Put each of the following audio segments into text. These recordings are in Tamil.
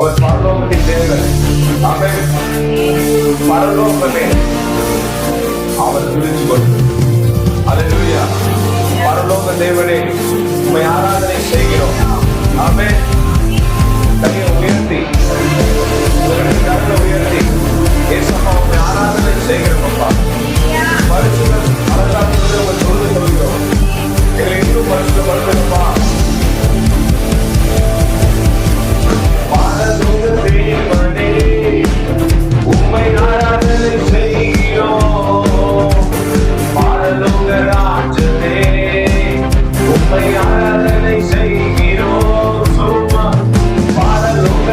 அவர் பரலோகத்தின் தேவன். அவன் பரலோகமே அவர் துதிச்சு கொண்டு. அல்லேலூயா. பரலோக தேவனே உம்மை ஆராதனை செய்கிறோம். ஆமென். கையை உயர்த்தி கரங்களை உயர்த்தி ஏசப்பா உம்மை ஆராதனை செய்கிறோம். அப்பா பரிசுத்தம் அலங்காரத்தோடு உம்மை தொழுது கொள்கிறோம். எங்களை இன்னும் பரிசுத்தப்படுத்துங்கப்பா. தேவனே உம்மை ஆராதனை செய்கிறோம். பரலோக ராஜனே உம்மை ஆராதனை செய்கிறோம். சும்மா பரலோக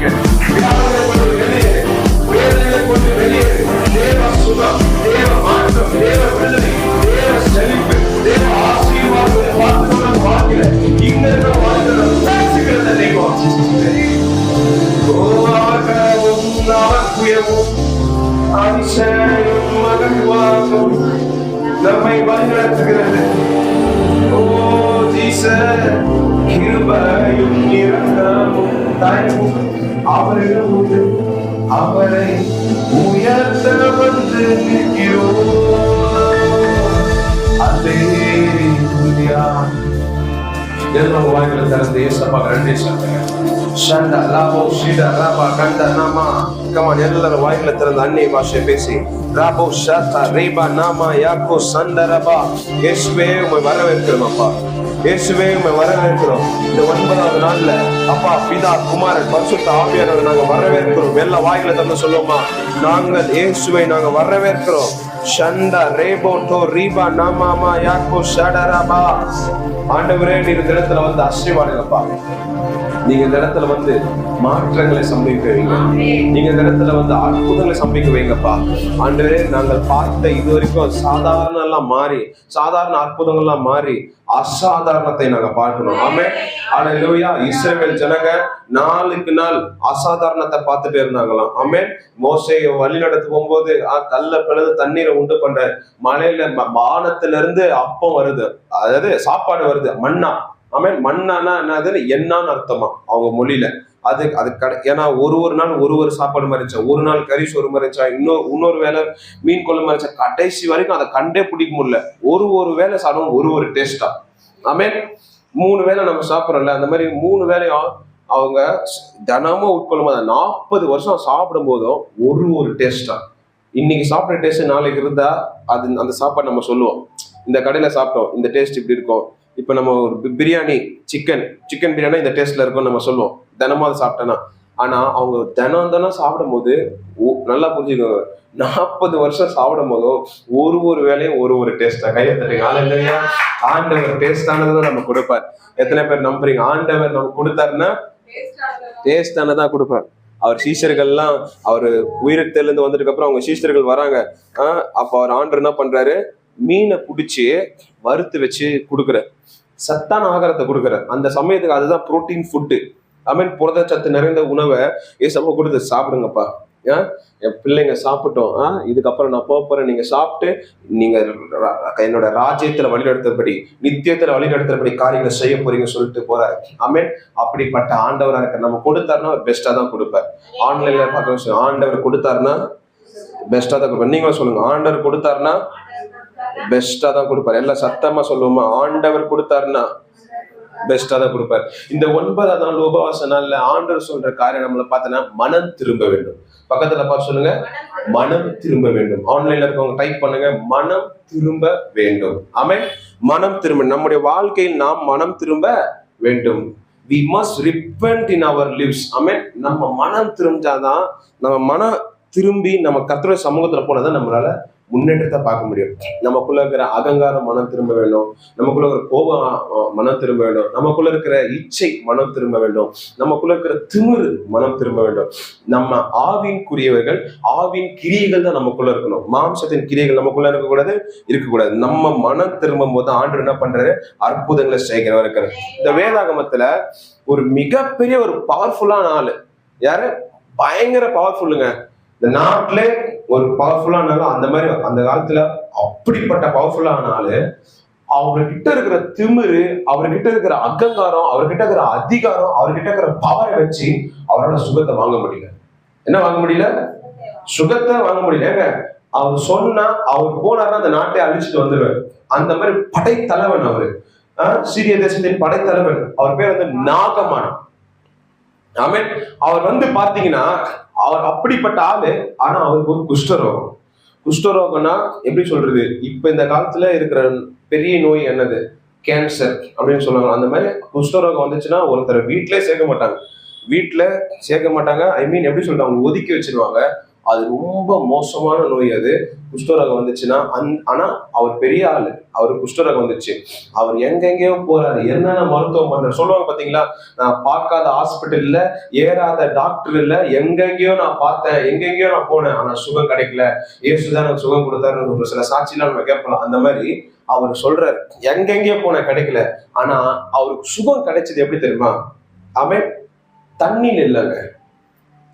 ஆரம்பிங்க. வியாதிகளை கொண்டு வெளியேறு, வேதனைகளை கொண்டு வெளியேறு. தேவ சுகம், தேவ மாற்றம், தேவ விடுதலை, தேவ செழிப்பு, தேவ ஆசீர்வாதத்தை பார்த்து வாழ்க்கையில இங்க இருக்கிற வாழ்க்கையில பேசுகிறத அதிசயம் மகிழ்வாகும் நம்மை வழிநடத்துகிறது. ஓ ஜீசஸ், கிருபையும் இரக்கமும் தயவும் அவரிடம் உண்டு. அவரை உயர்த்த வந்து நிற்கிறோம். அல்லேலூயா. எல்லா வாய்களை திறந்து இயேசுப்பா நன்றி சொல்லுங்க. ஷண்டா லாபோ ஷீடா ராபா கண்டா நாமா. கமான், எல்லாரும் வாய்களை திறந்து அன்னை பாஷை பேசி ராபோ ஷாத்தா ரேபா நாமா யாக்கோ சண்டரபா. இயேசுவே உம்மை வரவேற்கிறோம் அப்பா. இயேசுவே உம்மை வரவேற்கிறோம். இந்த 9வது நாள்ல அப்பா பிதா குமாரன் பரிசுத்த ஆவியானவரை நாங்க வரவேற்கிறோம். எல்லா வாய்களை திறந்து சொல்லுவோமா? நாங்கள் இயேசுவை நாங்க வரவேற்கிறோம். ஷண்டா ரேபோ டோ ரீபா நாமாமா யாக்கோ ஷடரபா. ஆண்டவரே, நீர் இந்த இடத்துல வந்து ஆசீர்வாதங்கப்பா. நீங்க இந்த இடத்துல வந்து மாற்றங்களை சம்பவிக்க வைங்க. நீங்க இந்த இடத்துல வந்து அற்புதங்களை சம்பவிக்க வைங்கப்பா. ஆண்டவரே, நாங்கள் பார்த்த இது வரைக்கும் சாதாரண எல்லாம் மாறி, சாதாரண அற்புதங்கள்லாம் மாறி அசாதாரணத்தை நாங்க பார்க்கணும். ஆமென். அல்லேலூயா. இஸ்ரவேல் ஜனங்க நாளுக்கு நாள் அசாதாரணத்தை பார்த்துட்டே இருந்தாங்களாம். ஆமென். மோசேயை வழி நடத்து போகும்போது கல்ல பிளந்து தண்ணீரை உண்டு பண்ற, மலையில வானத்துல இருந்து அப்பம் வருது, அதாவது சாப்பாடு வருது, மண்ணா. ஆமென். மண்ணானா என்னது? என்னான்னு அர்த்தமா அவங்க மொழியில. அது ஏன்னா ஒரு நாள் ஒரு சாப்பாடு மாதிரி இருந்துச்சா, ஒரு நாள் கறி சோறு மாதிரி இருந்துச்சா, இன்னொரு வேலை மீன் குழம்பு மாதிரி இருந்துச்சா. கடைசி வரைக்கும் அதை கண்டே பிடிக்க முடியல. ஒரு வேலை சாப்பிடும் ஒரு டேஸ்டா. ஆமென். 3 வேலை நம்ம சாப்பிடறோம்ல, அந்த மாதிரி 3 வேலையும் அவங்க தினமும் உட்கொள்ளும் போது 40 வருஷம் சாப்பிடும் போதும் ஒரு டேஸ்டா. இன்னைக்கு சாப்பிட்ற டேஸ்ட் நாளைக்கு இருந்தா அது அந்த சாப்பாடு நம்ம சொல்லுவோம், இந்த கடையில சாப்பிட்டோம், இந்த டேஸ்ட் இப்படி இருக்கும். இப்ப நம்ம ஒரு பிரியாணி, சிக்கன் பிரியாணி இந்த டேஸ்ட்ல இருக்கும் நம்ம சொல்லுவோம், தினமும் அதை சாப்பிட்டோன்னா. ஆனா அவங்க தினம் சாப்பிடும் போது நல்லா புரிஞ்சுக்கோங்க, 40 வருஷம் சாப்பிடும் போதும் ஒரு வேலையும் ஒரு டேஸ்டா. கையை தட்டுங்க. ஆண்டவரையா, ஆண்டவர் டேஸ்டானதான் நம்ம கொடுப்பார். எத்தனை பேர் நம்புறீங்க? ஆண்டவர் நம்ம கொடுத்தாருன்னா டேஸ்டானதான் கொடுப்பார். அவர் சீஷர்கள்லாம் அவர் உயிரத்தில இருந்து வந்ததுக்கு அப்புறம் அவங்க சீஷர்கள் வராங்க. அப்ப அவர் ஆண்டவர் என்ன பண்றாரு? மீனை பிடிச்சி வறுத்து வச்சு கொடுக்குற, சத்தான ஆகாரத்தை கொடுக்குற. அந்த சமயத்துக்கு அதுதான் புரோட்டீன் ஃபுட்டு. புரதச்சத்து நிறைந்த உணவை ஏசப்பா கொடுத்து சாப்பிடுங்கப்பா. என் பிள்ளைங்க சாப்பிட்டோம், இதுக்கப்புறம் நான் போறேன், நீங்க சாப்பிட்டு நீங்க என்னோட ராஜ்யத்துல வழிநடத்தபடி, நித்தியத்துல வழிநடத்துறபடி காரியங்களை செய்ய போறீங்க சொல்லிட்டு போறாரு. ஆமென். அப்படிப்பட்ட ஆண்டவரா இருக்க நம்ம கொடுத்தாருன்னா பெஸ்டா தான் கொடுப்பார். ஆன்லைன்ல பார்க்க ஆண்டவர் கொடுத்தாருன்னா பெஸ்டா தான் கொடுப்பார். நீங்களும் சொல்லுங்க, ஆண்டவர் கொடுத்தாருன்னா பெஸ்டா தான் கொடுப்பார். எல்லாம் சத்தமா சொல்லுவோமா? ஆண்டவர் கொடுத்தாருன்னா பெஸ்டா தான் கொடுப்பார். இந்த 9வது நாள் உபவாச நாள்ல ஆண்டவர் சொல்ற காரியம் நம்மள பார்த்தோன்னா மனம் திரும்ப வேண்டும். பக்கத்துல பார்த்து சொல்லுங்க, மனம் திரும்ப வேண்டும். ஆன்லைன்ல இருக்கவங்க டைப் பண்ணுங்க, மனம் திரும்ப வேண்டும். ஆமென். மனம் திரும்ப, நம்முடைய வாழ்க்கையில் நாம் மனம் திரும்ப வேண்டும். We must repent in our lives. ஆமென். நம்ம மனம் திரும்பிச்சாதான், நம்ம மனம் திரும்பி நம்ம கர்த்தருடைய சமூகத்துல போனதான் நம்மளால முன்னேற்றத்தை பார்க்க முடியும். நமக்குள்ள இருக்கிற அகங்காரம் மனம் திரும்ப வேண்டும், நமக்குள்ள இருக்கிற கோபம் மனம் திரும்ப வேண்டும், நமக்குள்ள இருக்கிற இச்சை மனம் திரும்ப வேண்டும், நமக்குள்ள இருக்கிற திமிரு மனம் திரும்ப வேண்டும். நம்ம ஆவின்குரியவர்கள், ஆவின் கிரியைகள் தான் நமக்குள்ள இருக்கணும். மாம்சத்தின் கிரியைகள் நமக்குள்ள இருக்கக்கூடாது. நம்ம மனம் திரும்பும் போது ஆண்டவர் என்ன பண்றாரு? அற்புதங்களை செய்கிறவர் இருக்காரு. இந்த வேதாகமத்துல ஒரு மிகப்பெரிய ஒரு பவர்ஃபுல்லான ஆளு யாரு? பயங்கர பவர்ஃபுல்லுங்க. இந்த நாட்டுல ஒரு பவர்ஃபுல்லான அந்த மாதிரி அந்த காலத்துல அப்படிப்பட்ட பவர்ஃபுல்லான ஆளு, அவர்கிட்ட இருக்கிற திமிரு, அவர்கிட்ட இருக்கிற அகங்காரம், அவர்கிட்ட இருக்கிற அதிகாரம், அவர்கிட்ட இருக்கிற பவரை வச்சு அவரோட சுகத்தை வாங்க முடியல. என்ன வாங்க முடியல? சுகத்தை வாங்க முடியல. அவர் சொன்னா அவர் போனாருன்னா அந்த நாட்டை அழிச்சுட்டு வந்துருவார். அந்த மாதிரி படைத்தலைவன் அவரு. சீரிய தேசத்தின் படைத்தலைவன். அவர் பேர் வந்து நாகமான். ஆமென். அவர் வந்து பாத்தீங்கன்னா அவர் அப்படிப்பட்ட ஆளு. ஆனா அவருக்கு ஒரு குஷ்டரோகம்னா எப்படி சொல்றது? இப்ப இந்த காலத்துல இருக்கிற பெரிய நோய் என்னது? கேன்சர் அப்படின்னு சொல்லுவாங்க. அந்த மாதிரி குஷ்டரோகம் வந்துச்சுன்னா ஒருத்தர் வீட்லயே சேர்க்க மாட்டாங்க. ஐ மீன் எப்படி சொல்றாங்க, அவங்க ஒதுக்கி வச்சிருவாங்க. அது ரொம்ப மோசமான நோய் அது. குஷ்டரோகம் வந்துச்சுன்னா. ஆனா அவர் பெரிய ஆளு, அவருக்கு குஷ்டரோகம் வந்துச்சு. அவர் எங்கெங்கேயோ போறாரு, என்னென்ன மருத்துவம் பண்றாரு. சொல்லுவாங்க பாத்தீங்களா, நான் பார்க்காத ஹாஸ்பிட்டல் இல்ல, ஏறாத டாக்டர் இல்ல, எங்கெங்கேயோ நான் பார்த்தேன், எங்கெங்கேயோ நான் போனேன், ஆனா சுகம் கிடைக்கல, இயேசுதான் எனக்கு சுகம் கொடுத்தாருன்னு ஒரு சில சாட்சியெல்லாம் நம்ம கேட்கலாம். அந்த மாதிரி அவர் சொல்றாரு, எங்கெங்கேயோ போன கிடைக்கல, ஆனா அவருக்கு சுகம் கிடைச்சது எப்படி தெரியுமா? ஆமென். தண்ணியில் இல்லைங்க.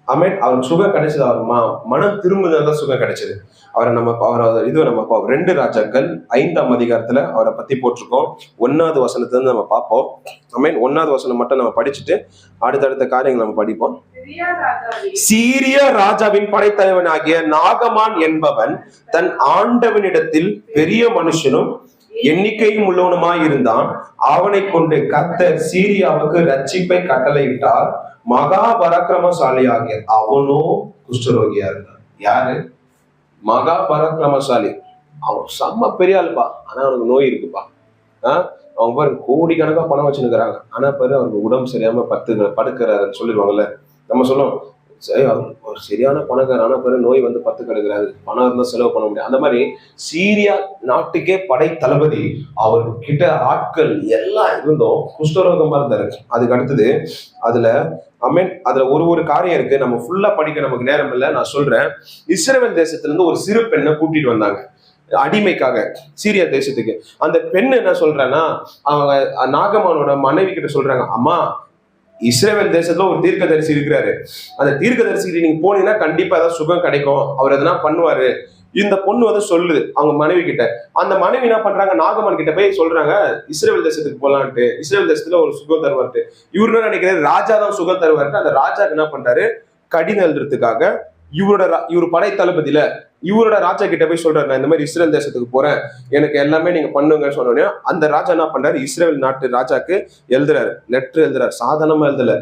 ஆமென். அவருக்கு சுகம் கிடைச்சது, அவர் மனம் திரும்புதான் சுகம் கிடைச்சது. அவரை நம்ம இது நம்ம 2 ராஜாக்கள் 5ஆம் அதிகாரத்துல அவரை பத்தி போட்டிருக்கோம். 1வது வசனத்துல நம்ம பார்ப்போம். ஆமென். 1வது வசனம் மட்டும் நம்ம படிச்சுட்டு அடுத்தடுத்த காரியங்கள் நம்ம படிப்போம். சீரிய ராஜாவின் படைத்தலைவனாகிய நாகமான் என்பவன் தன் ஆண்டவனிடத்தில் பெரிய மனுஷனும் எண்ணிக்கையும் உள்ளவனுமாய் இருந்தான். அவனை கொண்டு கர்த்தர் சீரியாவுக்கு ரட்சிப்பை கட்டளையிட்டார். மகா பராக்கிரமசாலியாகிய அவனோ குஷ்டரோகியா இருந்தான். யாரு? மகா பராக்கிரமசாலி. அவன் செம்ம பெரிய ஆளுப்பா, ஆனா அவனுக்கு நோய் இருக்குப்பா. அவங்க பாரு கோடிக்கணக்கா பணம் வச்சுருக்கிறாங்க, ஆனா பாரு அவருக்கு உடம்பு சரியாம படுக்கிறாருன்னு சொல்லிடுவாங்கல்ல. நம்ம சொல்லுவோம், ஒரு சரியான பணக்காரர், ஆனா பாரு நோய் வந்து பத்து கிடக்குறாரு, பணம் இருந்தா செலவு பண்ண முடியாது. அந்த மாதிரி சீரியா நாட்டுக்கே படை தளபதி, அவர்கிட்ட ஆட்கள் எல்லாம் இருந்தும் குஷ்டரோகமா இருந்தாரு. அதுக்கு அடுத்தது அதுல ஒரு காரியம் இருக்கு, நம்ம ஃபுல்லா படிக்க நமக்கு நேரம் இல்லை, நான் சொல்றேன். இஸ்ரவேல் தேசத்துல இருந்து ஒரு சிறு பெண்ணை கூட்டிட்டு வந்தாங்க அடிமைக்காக சீரியா தேசத்துக்கு. அந்த பெண் என்ன சொல்றான்னா, அவங்க நாகமானோட மனைவி கிட்ட சொல்றாங்க, அம்மா இஸ்ரவேல் தேசத்துல ஒரு தீர்க்கதரிசி இருக்கிறாரு, அந்த தீர்க்கதரிசி நீங்க போனீங்கன்னா கண்டிப்பா ஏதாவது சுகம் கிடைக்கும், அவர் எதனா பண்ணுவாரு. இந்த பொண்ணு வந்து சொல்லுது அவங்க மனைவி கிட்ட. அந்த மனைவி என்ன பண்றாங்க, நாகமான் கிட்ட போய் சொல்றாங்க, இஸ்ரவேல் தேசத்துக்கு போலான்ட்டு, இஸ்ரவேல் தேசத்துல ஒரு சுகம் தருவார்ட்டு. இவரு என்ன நினைக்கிறாரு, ராஜா தான் சுகம் தருவார்ட்டு. அந்த ராஜாக்கு என்ன பண்றாரு, கடிதம் எழுதுறதுக்காக இவர் படை தளபதியில இவரோட ராஜா கிட்ட போய் சொல்றாரு, நான் இந்த மாதிரி இஸ்ரேல் தேசத்துக்கு போறேன், எனக்கு எல்லாமே நீங்க பண்ணுங்க சொன்னோடனே அந்த ராஜா என்ன பண்றாரு, இஸ்ரேல் நாட்டு ராஜாக்கு எழுதுறாரு, லெட்டர் எழுதுறாரு. சாதாரணமா எழுதல.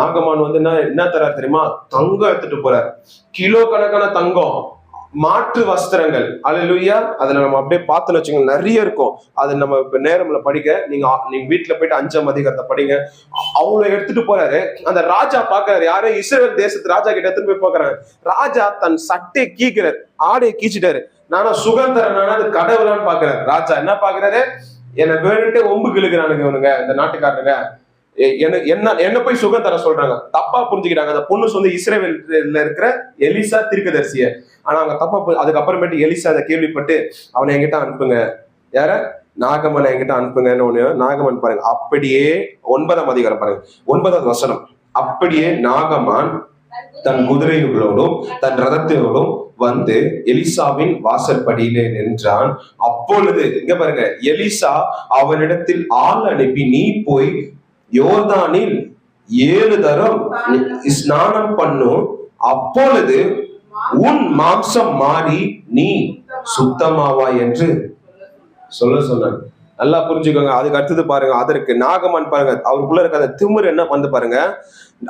நாகமான் வந்து என்ன தராரு தெரியுமா, தங்கம் எடுத்துட்டு போறாரு, கிலோ கணக்கான தங்கம், மாற்று வஸ்திரங்கள். அல்லேலூயா. அதுல நம்ம அப்படியே பார்த்துன்னு வச்சுக்கோங்க, நிறைய இருக்கும். அது நம்ம இப்ப நேரம்ல படிக்க, நீங்க வீட்டுல போயிட்டு 5ஆம் அதிகாரத்தை படிங்க. அவ்வளவு எடுத்துட்டு போறாரு. அந்த ராஜா பாக்குறாரு, யாரும் இஸ்ரவேல் தேசத்து ராஜா கிட்ட எடுத்துட்டு போய் பாக்குறாரு. ராஜா தன் சட்டை கீக்கிறாரு, ஆடையை கீச்சிட்டாரு. நானா சுகந்தரனான அது கடவுளான்னு பாக்குறாரு. ராஜா என்ன பாக்குறாரு, என்னை வேணுட்டு ஒம்பு கிழக்குறானுங்க இவனுங்க, இந்த நாட்டுக்காரனுங்க, என்ன போய் சுகம் தர சொல்றாங்க. தப்பா புரிஞ்சுக்கிறாங்க. அந்த பொண்ணு வந்து இஸ்ரவேல்ல இருக்கிற எலிசா தீர்க்கதரிசிய. ஆனா அவங்க தப்பா, அதுக்கப்புறமேட்டு எலிசா அதை கேள்விப்பட்டு அவனை என்கிட்ட அனுப்புங்க, யார, நாகமனை என்கிட்ட அனுப்புங்கன்னு ஒண்ணு. நாகமன் பாருங்க, அப்படியே 9ஆம் அதிகாரம் பாருங்க, 9வது வசனம். அப்படியே நாகமான் தன் குதிரைகளோடும் தன் ரதத்தோடும் வந்து எலிசாவின் வாசற்படியிலே நின்றான். அப்பொழுது இங்க பாருங்க, எலிசா அவனிடத்தில் ஆள் அனுப்பி, நீ போய் யோர்தானில் 7 தரம் ஸ்நானம் பண்ணும், அப்பொழுது உன் மாம்சம் மாறி நீ சுத்தமாவா என்று சொன்னாங்க. நல்லா புரிஞ்சுக்கோங்க. அதுக்கு அடுத்தது பாருங்க, அதற்கு நாகமான் பாருங்க, அவருக்குள்ள இருக்க அந்த திமிரு என்ன வந்து பாருங்க.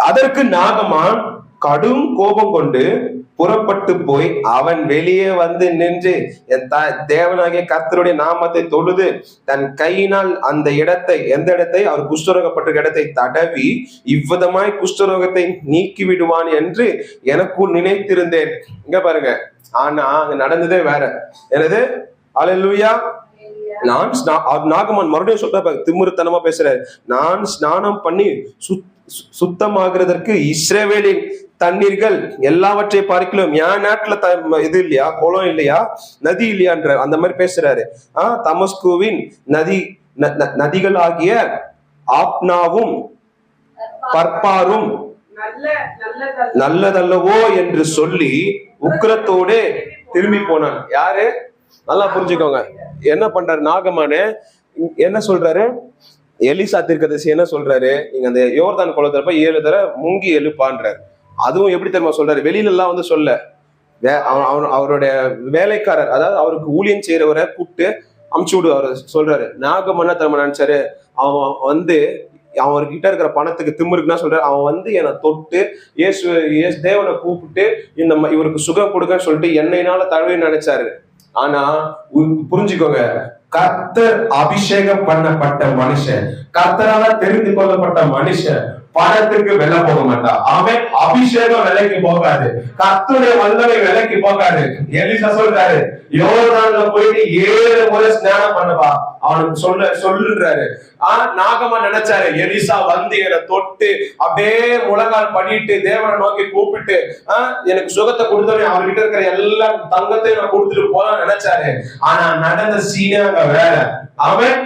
அதற்கு நாகமான் கடும் கோபம் கொண்டு புறப்பட்டு போய் அவன் வெளியே வந்து நின்று என் தேவனாகிய கர்த்தருடைய நாமத்தை தொழுது தன் கையினால் அந்த இடத்தை, எந்த இடத்தை, அவர் குஷ்டரோகப்பட்ட இடத்தை தடவி இவ்விதமாய் குஷ்டரோகத்தை நீக்கி விடுவான் என்று எனக்குள் நினைத்திருந்தேன். இங்க பாருங்க, ஆனா அங்க நடந்ததே வேற. என்னது? அல்லேலூயா. நாகமான் மறுபடியும் சொல்ற, திமிருத்தனமா பேசுறாரு. நான் ஸ்நானம் பண்ணி சுத்தமாகிறதற்கு இஸ்ரவேலின் தண்ணீர்கள் எல்லாவற்றை பார்க்கலாம், என் நாட்டுல இது இல்லையா, குளம் இல்லையா, நதி இல்லையான்ற அந்த மாதிரி பேசுறாரு. தமஸ்குவின் நதிகள் ஆகிய ஆப்னாவும் பர்பாரும் நல்லதல்லவோ என்று சொல்லி உக்கிரத்தோடு திரும்பி போனான். யாரு? நல்லா புரிஞ்சுக்கோங்க. என்ன பண்றாரு நாகமானு, என்ன சொல்றாரு, எலிசா தீர்க்கதரிசி என்ன சொல்றாரு, நீங்க அந்த யோர்தான் குளத்துல போய் 7 தடவை முங்கி எழுப்பான்றாரு. அதுவும் எப்படி தெரியுமா சொல்றாரு, வெளியில எல்லாம் வந்து சொல்ல, அவருடைய வேலைக்காரர், அதாவது அவருக்கு ஊழியம் செய்யறவரை கூப்பிட்டு அமுச்சு விடு அவர் சொல்றாரு. நாகமன்னா தரமா நினைச்சாரு, அவன் வந்து அவர்கிட்ட இருக்கிற பணத்துக்கு திமிருக்குன்னா சொல்றாரு, அவன் வந்து என்னை தொட்டு இயேசு தேவனை கூப்பிட்டு இவருக்கு சுகம் கொடுக்கன்னு சொல்லிட்டு என்னைனால தழுவி நினைச்சாரு. ஆனா புரிஞ்சுக்கோங்க, கர்த்தர் அபிஷேகம் பண்ணப்பட்ட மனுஷன், கர்த்தரால தெரிந்து கொள்ளப்பட்ட மனுஷன் பணத்துக்கு விலை போக மாட்டான். அவன் அபிஷேகம் விலைக்கு போகாது, கர்த்தருடைய வல்லமை விலைக்கு போகாது. எலிசா சொல்றாரு, யோர்தான்ல போயிட்டு 7 முறை ஸ்நானம் பண்ணுவா அவனுக்கு சொல்லுறாரு. நாகமா நினைச்சாரு, எலிசா வந்து என்னை தொட்டு அப்படியே முழங்கால் பண்ணிட்டு தேவனை நோக்கி கூப்பிட்டு எனக்கு சுகத்தை கொடுத்தவனே அவர்கிட்ட இருக்கிற எல்லா தங்கத்தையும் நான் கொடுத்துட்டு போலாம் நினைச்சாரு. ஆனா நடந்த சீனே அங்க வேற. அவன்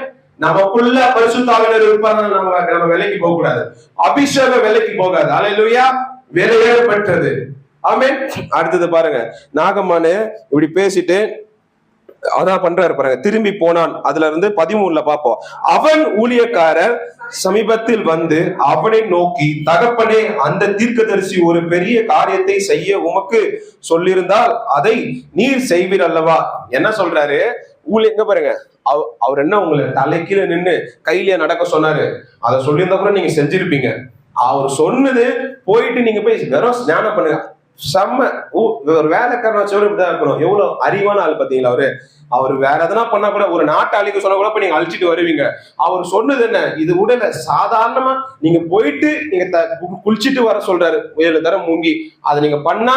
நமக்குள்ள பரிசுத்தாவினர் இருப்பாங்க, நம்ம விலைக்கு போக கூடாது, அபிஷேகம் விலைக்கு போகாது. அல்லேலூயா, விலையேறப்பட்டது. ஆமென். அடுத்தது பாருங்க, நாகமானு இப்படி பேசிட்டு அதான் பண்றாரு பாருங்க, திரும்பி போனான். அதுல இருந்து 13ல பார்ப்போம். அவன் ஊழியக்காரர் சமீபத்தில் வந்து அவனை நோக்கி, தகப்பனே, அந்த தீர்க்கதரிசி ஒரு பெரிய காரியத்தை செய்ய உமக்கு சொல்லியிருந்தால் அதை நீர் செய்வீர் அல்லவா? என்ன சொல்றாரு? எங்க பாருங்க, அவர் என்ன உங்களை தலைக்கீழ நின்று கையில நடக்க சொன்னாரு? அதை சொல்லியிருந்தா கூட நீங்க செஞ்சிருப்பீங்க. அவர் சொன்னது போயிட்டு நீங்க போய் வெறும் ஸ்நானம் பண்ணுங்க. செம்ம ஒரு வேலைக்காரன் இப்படிதான் இருக்கணும். எவ்வளவு அறிவான ஆள் பாத்தீங்களா? அவர் வேற எதனா பண்ணா கூட, ஒரு நாட்டை அழிக்க சொன்னா கூட நீங்க அழிச்சிட்டு வருவீங்க. அவர் சொன்னது என்ன? இது உடல சாதாரணமா நீங்க போயிட்டு நீங்க குளிச்சுட்டு வர சொல்றாரு. 7 தரம் மூங்கி அதை நீங்க பண்ணா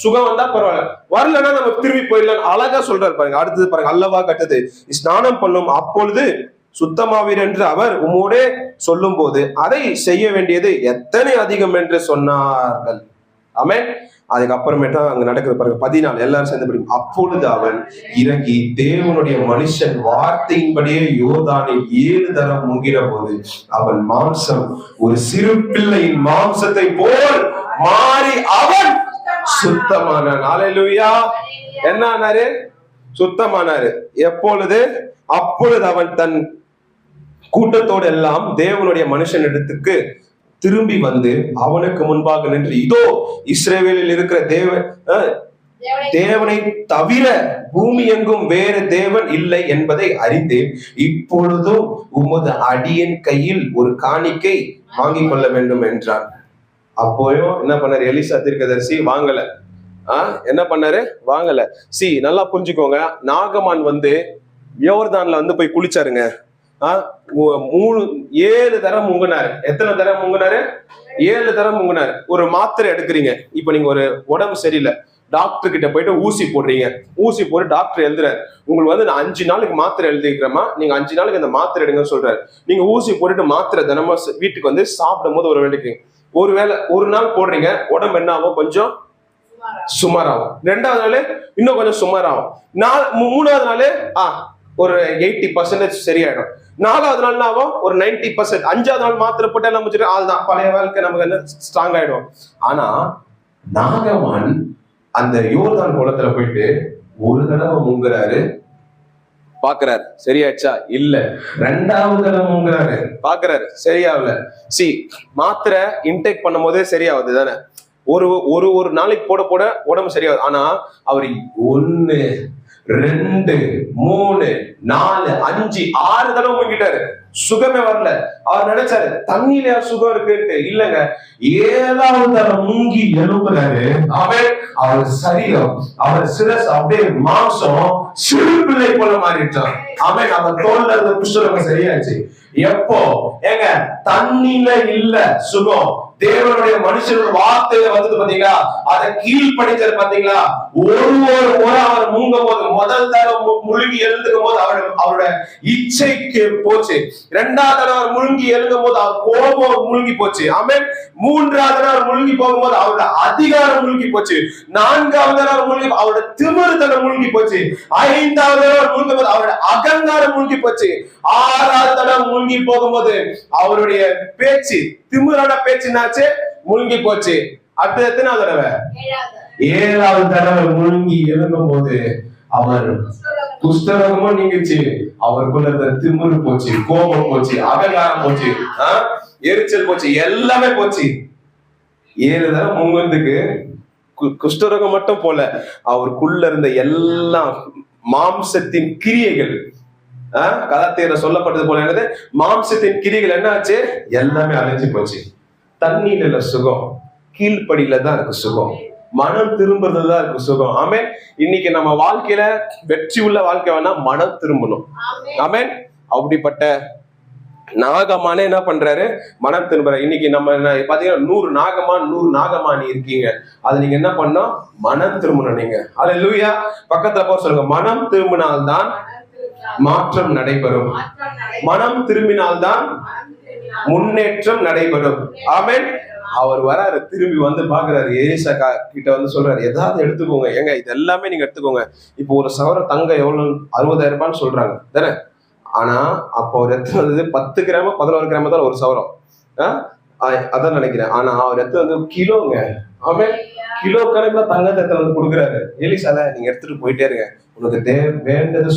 சுகம் வந்தா பரவாயில்ல, வரலன்னா நம்ம திரும்பி போயிடலாம். அழகா சொல்றாரு பாருங்க. அடுத்தது பாருங்க, அல்லவா கட்டது ஸ்நானம் பண்ணும், அப்பொழுது சுத்தமாவீர் என்று அவர் உம்மோடே சொல்லும் போது அதை செய்ய வேண்டியது எத்தனை அதிகம் என்று சொன்னார்கள். ஆமென். அதுக்கப்புறமேட்டா அங்க நடக்குது பாருங்க. 14 எல்லாரும் சேர்ந்து படிக்கும். அப்பொழுது அவன் இறங்கி தேவனுடைய மனுஷன் வார்த்தையின்படியே யோர்தானில் 7 தரம் முங்கின போது அவன் மாம்சம் ஒரு சிறு பிள்ளையின் மாம்சத்தை போல் மாறி அவன் சுத்தமானான். அல்லேலூயா. என்ன ஆனாரு? சுத்தமானாரு. எப்பொழுது? அப்பொழுது அவன் தன் கூட்டத்தோடு எல்லாம் தேவனுடைய மனுஷனிடத்துக்கு திரும்பி வந்து அவனுக்கு முன்பாக நின்று, இதோ இஸ்ரவேலில் இருக்கிற தேவனை தவிர பூமி எங்கும் வேறு தேவன் இல்லை என்பதை அறிந்தேன். இப்பொழுதும் உமது அடியன் கையில் ஒரு காணிக்கை வாங்கிக் கொள்ள வேண்டும் என்றான். அப்போயும் என்ன பண்ணாரு? எலிசா தீர்க்கதரிசி வாங்கல. என்ன பண்ணாரு? வாங்கல. நல்லா புரிஞ்சுக்கோங்க. நாகமான் வந்து யோர்தான்ல வந்து போய் குளிச்சாருங்க. 7 தரம் முங்கினாரு. எத்தனை தரம் முங்கினாரு? 7 தரம் முங்கினாரு. ஒரு மாத்திரை எடுக்கிறீங்க. இப்ப நீங்க ஒரு உடம்பு சரியில்லை, டாக்டர் கிட்ட போயிட்டு ஊசி போடுறீங்க. ஊசி போட்டு டாக்டர் எழுதுறாரு, உங்களுக்கு வந்து நான் 5 நாளுக்கு மாத்திரை எழுதிக்கிறேமா, நீங்க 5 நாளுக்கு அந்த மாத்திரை எடுங்கன்னு சொல்றாரு. நீங்க ஊசி போட்டுட்டு மாத்திரை தினமா வீட்டுக்கு வந்து சாப்பிடும் போது ஒரு வேலைக்கு ஒருவேளை ஒரு நாள் போடுறீங்க, உடம்பு என்ன ஆகும்? கொஞ்சம் சுமாராகும். 2வது நாள் இன்னும் கொஞ்சம் சுமாராகும். 3வது நாள் ஒரு 80% சரியாயிடும். 4வது நாள் ஆகும் ஒரு 90%. 5வது நாள் மாத்திரை போட்டு எல்லாம் முடிச்சுட்டு அதுதான் பழைய வாழ்க்கை நமக்கு என்ன ஸ்ட்ராங் ஆயிடும். ஆனா நாகமான் அந்த யோர்தான் குளத்துல போயிட்டு ஒரு தடவை முங்குறாரு, பாக்குறாரு சரியாச்சா? இல்ல. 2வது தடவை முங்குறாரு, பாக்குறாரு சரியாகல. மாத்திரை இன்டேக் பண்ணும் போதே சரியாகுது தானே? ஒரு நாளைக்கு போட போட உடம்பு சரியாகுது. ஆனா அவர் 1 2 3 4 5 6 தடவை முங்கிட்டாரு, சுகமே வரல. அவர் நினைச்சாரு தண்ணியில சுகம் இருக்கு. இல்லங்க, 7வது தடவை முங்கி எழுப்புறாரு. அவர் சரீரம், அவர் சிரஸ் அப்படியே மாம்சம் சிறு பிள்ளை போல மாறிட்டான். அவர் தோல்ல இருந்த குஷ்டரோகம் சரியாச்சு. எப்போ? ஏங்க, தண்ணியில இல்ல சுகம், தேவனுடைய மனுஷனோட வார்த்தையில வந்து பாத்தீங்களா, அதை கீழ்படிச்சது பாத்தீங்களா? ஒரு முறை அவர் முங்கும் போது, முதல் தடவை முழுகி எழுந்துக்கும் போது அவரோட இச்சைக்கு போச்சு. 2வது தடவை அவர் முழுங்கி எழுதும் போது அவர் கோபம் முழுங்கி போச்சு. 3வது தடவை முழுங்கி போகும்போது அவரோட அதிகாரம் முழுங்கி போச்சு. 4வது தடவை முழுங்கி அவரோட திமிருத்தனம் முழுங்கி போச்சு. 5வது தடவை முழுங்கும் போது அவரோட அகங்காரம் முழுங்கி போச்சு. 6வது தடவை முழுங்கி போகும்போது அவருடைய பேச்சு, திமிரான பேச்சுனாச்சு, முழுங்கி போச்சு. அடுத்த எத்தனாவது தடவை? 7வது தடவை முழுங்கி எழுதும் போது அவர் குஷ்டரோகமும் நீங்கிச்சு, அவருக்குள்ள இருந்த திமிரு போச்சு, கோபம் போச்சு, அகங்காரம் போச்சு, எரிச்சல் போச்சு, எல்லாமே போச்சு. 7 தடவை முங்குறதுக்கு குஷ்டரோகம் மட்டும் போல, அவருக்குள்ள இருந்த எல்லா மாம்சத்தின் கிரியைகள், கலாத்தியர்ல சொல்லப்பட்டது போல என்னது, மாம்சத்தின் கிரிகள் என்ன ஆச்சு? எல்லாமே அழிஞ்சு போச்சு. தண்ணீர்ல இல்ல சுகம், கீழ்ப்படியில தான் இருக்கு சுகம், மனம் திரும்புறதுதான் இருக்கு சுகம். ஆமென். இன்னைக்கு நம்ம வாழ்க்கையில வெற்றி உள்ள வாழ்க்கை வேணா மனம் திரும்பணும். ஆமென். அப்படிப்பட்ட நாகமானே என்ன பண்றாரு, மனம் திரும்புறாரு. இன்னைக்கு நம்ம பாத்தீங்கன்னா 100 நாகமானி இருக்கீங்க, அது நீங்க என்ன பண்ணணும், மனம் திரும்பணும். நீங்க அல்லேலூயா. பக்கத்துல போக சொல்லுங்க, மனம் திரும்பினால்தான் மாற்றம் நடைபெறும், மனம் திரும்பினால்தான் முன்னேற்றம் நடைபெறும். ஆமென். அவர் வராரு, திரும்பி வந்து பாக்குறாரு, எலிசா கிட்ட வந்து சொல்றாரு, ஏதாவது எடுத்துக்கோங்க. ஏங்க இது எல்லாமே நீங்க எடுத்துக்கோங்க. இப்போ ஒரு சவரம் தங்கம் எவ்வளவு, 60,000 ரூபான்னு சொல்றாங்க தானே. ஆனா அப்போ அவர் எத்தனை வந்து 10 கிராம் 11 கிராம் தான் ஒரு சவரம், அதான் நினைக்கிறேன். ஆனா அவர் எத்தனை வந்து கிலோங்க. ஆமென். கிலோ கணக்குல தங்கத்தை எத்தனை வந்து கொடுக்குறாரு. எலிசால நீங்க எடுத்துட்டு போயிட்டே இருங்க, உனக்கு வேண்டது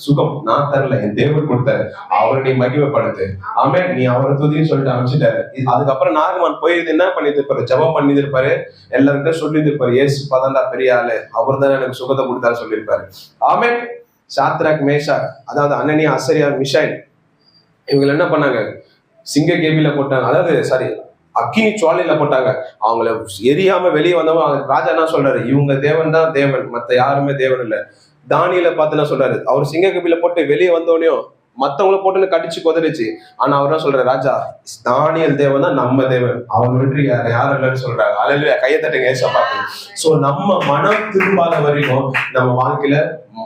சுகம் நான் தரல, என் தேவன் கொடுத்தாரு, அவருடைய மகிமைப்படுத்து. ஆமென். நீ அவரை துதின்னு சொல்லிட்டு அமைச்சிட்டாரு. அதுக்கப்புறம் நாகமான் போயிருது, என்ன பண்ணிட்டு இருப்பாரு, ஜெபம் பண்ணிட்டு இருப்பாரு, எல்லார்கிட்ட சொல்லிட்டு இருப்பாரு, ஏசு பதாண்டா பெரிய ஆளு, அவர் தான் எனக்கு சுகத்தை கொடுத்தாரு சொல்லியிருப்பாரு. ஆமென். சாத்ராக், மேஷாக், அதாவது அனனியா, அசரியா, மிஷாயில், இவங்க என்ன பண்ணாங்க, சிங்க கேபில போட்டாங்க, அதாவது சாரி அக்கினி சுவாலையில போட்டாங்க. அவங்கள எரியாம வெளியே வந்தவங்க, ராஜா என்ன சொல்றாரு, இவங்க தேவன் தான் தேவன், மத்த யாருமே தேவன் இல்ல. தானியேல பார்த்து என்ன சொல்றாரு, அவர் சிங்க கேபில போட்டு வெளியே வந்தோடனே மத்தவங்களை போட்டுன்னு கடிச்சு கொதறிச்சு. ஆனா அவர் என்ன சொல்றாரு, ராஜா தானியேல் தேவன் தான் நம்ம தேவன், அவர் வெற்றி யாரும் இல்லைன்னு சொல்றாரு. அல்லேலூயா. கையை தட்டுங்க ஏசப்பாக்கு. சோ நம்ம மனம் திரும்பாத வரைக்கும் நம்ம வாழ்க்கையில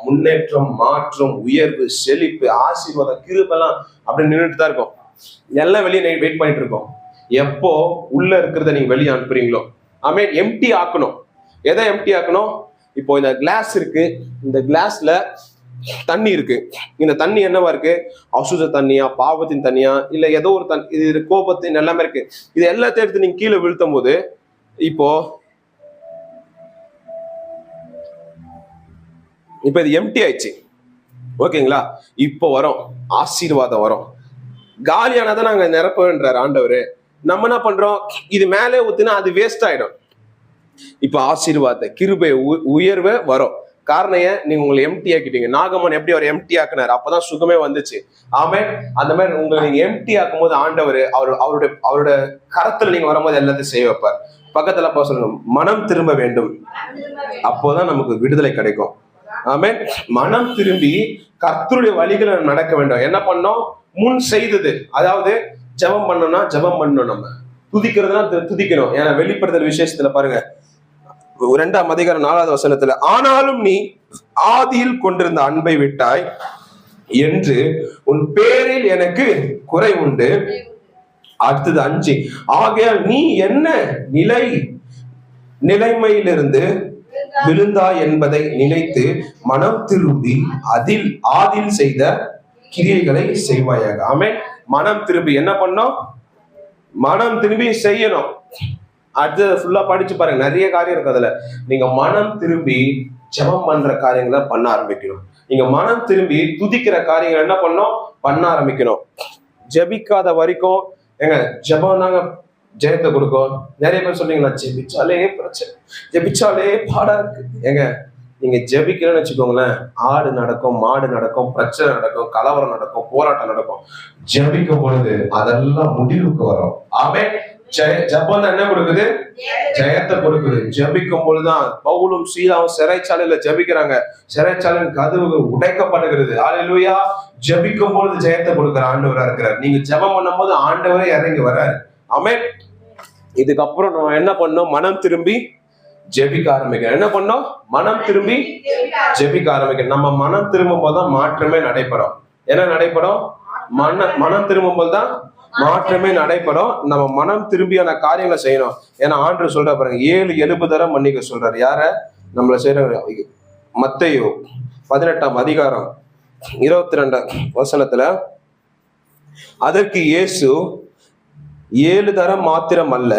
முன்னேற்றம், மாற்றம், உயர்வு, செழிப்பு, ஆசீர்வாதம், கிருபெல்லாம் அப்படி நின்றுட்டு தான் இருக்கும். எல்லாம் வெளியே வெயிட் பண்ணிட்டு இருக்கோம். எப்போ உள்ள இருக்கிறத நீங்க வெளியே அனுப்புறீங்களோ, ஆமென். எம்டி ஆக்கணும். எதை எம்டி ஆக்கணும்? இப்போ இந்த கிளாஸ் இருக்கு, இந்த கிளாஸ்ல தண்ணி இருக்கு. இந்த தண்ணி என்னவா இருக்கு, அசுத்த தண்ணியா, பாவத்தின் தண்ணியா, இல்ல ஏதோ ஒரு தண்ணி, இது கோபத்தின் எல்லாமே இருக்கு. இது எல்லாத்தையும் எடுத்து நீங்க கீழே வீழ்த்தும் போது இப்போ இது எம்டி ஆயிடுச்சு. ஓகேங்களா. இப்போ வரும் ஆசீர்வாதம் வரும். காலியானதை நாங்க நிரப்புன்றார் ஆண்டவர். நம்ம என்ன பண்றோம், இது மேலே ஊத்துனா அது வேஸ்ட் ஆயிடும். இப்ப ஆசீர்வாத கிருபை உயர்வே வரும். காரணம் ஏன், நீங்க உங்களை எம்டி ஆக்கிட்டீங்க. நாகமன் எப்படி அவர் எம்டி ஆக்குனாரு, அப்பதான் சுகமே வந்துச்சு. ஆமென். அந்த மாதிரி உங்களை நீங்க எம்டி ஆக்கும் போது ஆண்டவர் அவருடைய கரத்துல நீங்க வரும்போது எல்லாத்தையும் செய்ய வைப்பார். பக்கத்துல அப்ப சொல்லுங்க, மனம் திரும்ப வேண்டும், அப்போதான் நமக்கு விடுதலை கிடைக்கும். ஆமென். மனம் திரும்பி கர்த்தருடைய வழிகளை நடக்க வேண்டும். என்ன பண்ணோம், முன் செய்தது, அதாவது ஜெபம் பண்ணோம்னா ஜெபம் பண்ணணும், நம்ம துதிக்கிறதுனா துதிக்கணும். ஏன்னா வெளிப்படுத்தல் விசேஷத்துல பாருங்க, 2ஆம் அதிகாரம் 4வது வசனத்துல, ஆனாலும் நீ ஆதியில் கொண்டிருந்த அன்பை விட்டாய் என்று உன் பேரில் எனக்கு குறை உண்டு. அடுத்தது 5, ஆகையால் நீ என்ன நிலைமையிலிருந்து விழுந்தாய் என்பதை நினைத்து மனம் திரும்பி ஆதில் செய்த கிரியைகளை செய்வாயாக. ஆமென். மனம் திரும்பி என்ன பண்ணோம், மனம் திரும்பி செய்யணும். அடுத்தது ஃபுல்லா படிச்சு பாருங்க, நிறைய காரியம் இருக்கு அதுல. நீங்க மனம் திரும்பி ஜெபம் பண்ற காரியங்களை பண்ண ஆரம்பிக்கணும். நீங்க மனம் திரும்பி துதிக்கிற காரியங்கள் என்ன பண்ண ஆரம்பிக்கணும். ஜெபிக்காத வரைக்கும் எங்க ஜெபம் தாங்க ஜெயத்தை கொடுக்கும். நிறைய பேர் சொல்றீங்களா, ஜெபிச்சாலே பிரச்சனை, ஜெபிச்சாலே பாடா இருக்கு. ஏங்க நீங்க ஜெபிக்கலன்னு வச்சுக்கோங்களேன், ஆடு நடக்கும், மாடு நடக்கும், பிரச்சனை நடக்கும், கலவரம் நடக்கும், போராட்டம் நடக்கும். ஜெபிக்கும் பொழுது அதெல்லாம் முடிவுக்கு வரும். ஆமென். ஜெபம் என்ன கொடுக்குது, ஜெயத்தை கொடுக்குது. ஜெபிக்கும் பொழுதுதான் பவுலும் சீலாவும் சிறைச்சாலையில ஜெபிக்கிறாங்க, சிறைச்சாலையின் கதவு உடைக்கப்படுகிறது. அல்லேலூயா. ஜெபிக்கும் பொழுது ஜெயத்தை கொடுக்குற ஆண்டவரா இருக்கிறார். நீங்க ஜெபம் பண்ணும் போது ஆண்டவரே இறங்கி வர்றாரு. ஆமென். இதுக்கப்புறம் நம்ம என்ன பண்ணோம், மனம் திரும்பி ஜெபிக்க ஆரம்பிக்கணும். என்ன பண்ணோம், மனம் திரும்பி ஜெபிக்க ஆரம்பிக்கணும். நம்ம மனம் திரும்பும் போதுதான் மாற்றமே நடைபெறும். என்ன நடைபெறும், மனம் திரும்பும் போதுதான் மாற்றமே நடைபெறும். நம்ம மனம் திரும்பியான காரியங்களை செய்யணும். ஏன்னா ஆண்டவர் சொல்ற பாருங்க, 7 தரம் மன்னிக்க சொல்றாரு. யார, நம்மள செய்யற. மத்தேயு 18ஆம் அதிகாரம் 22 வசனத்துல, அதற்கு இயேசு 7 தரம் மாத்திரம் அல்ல,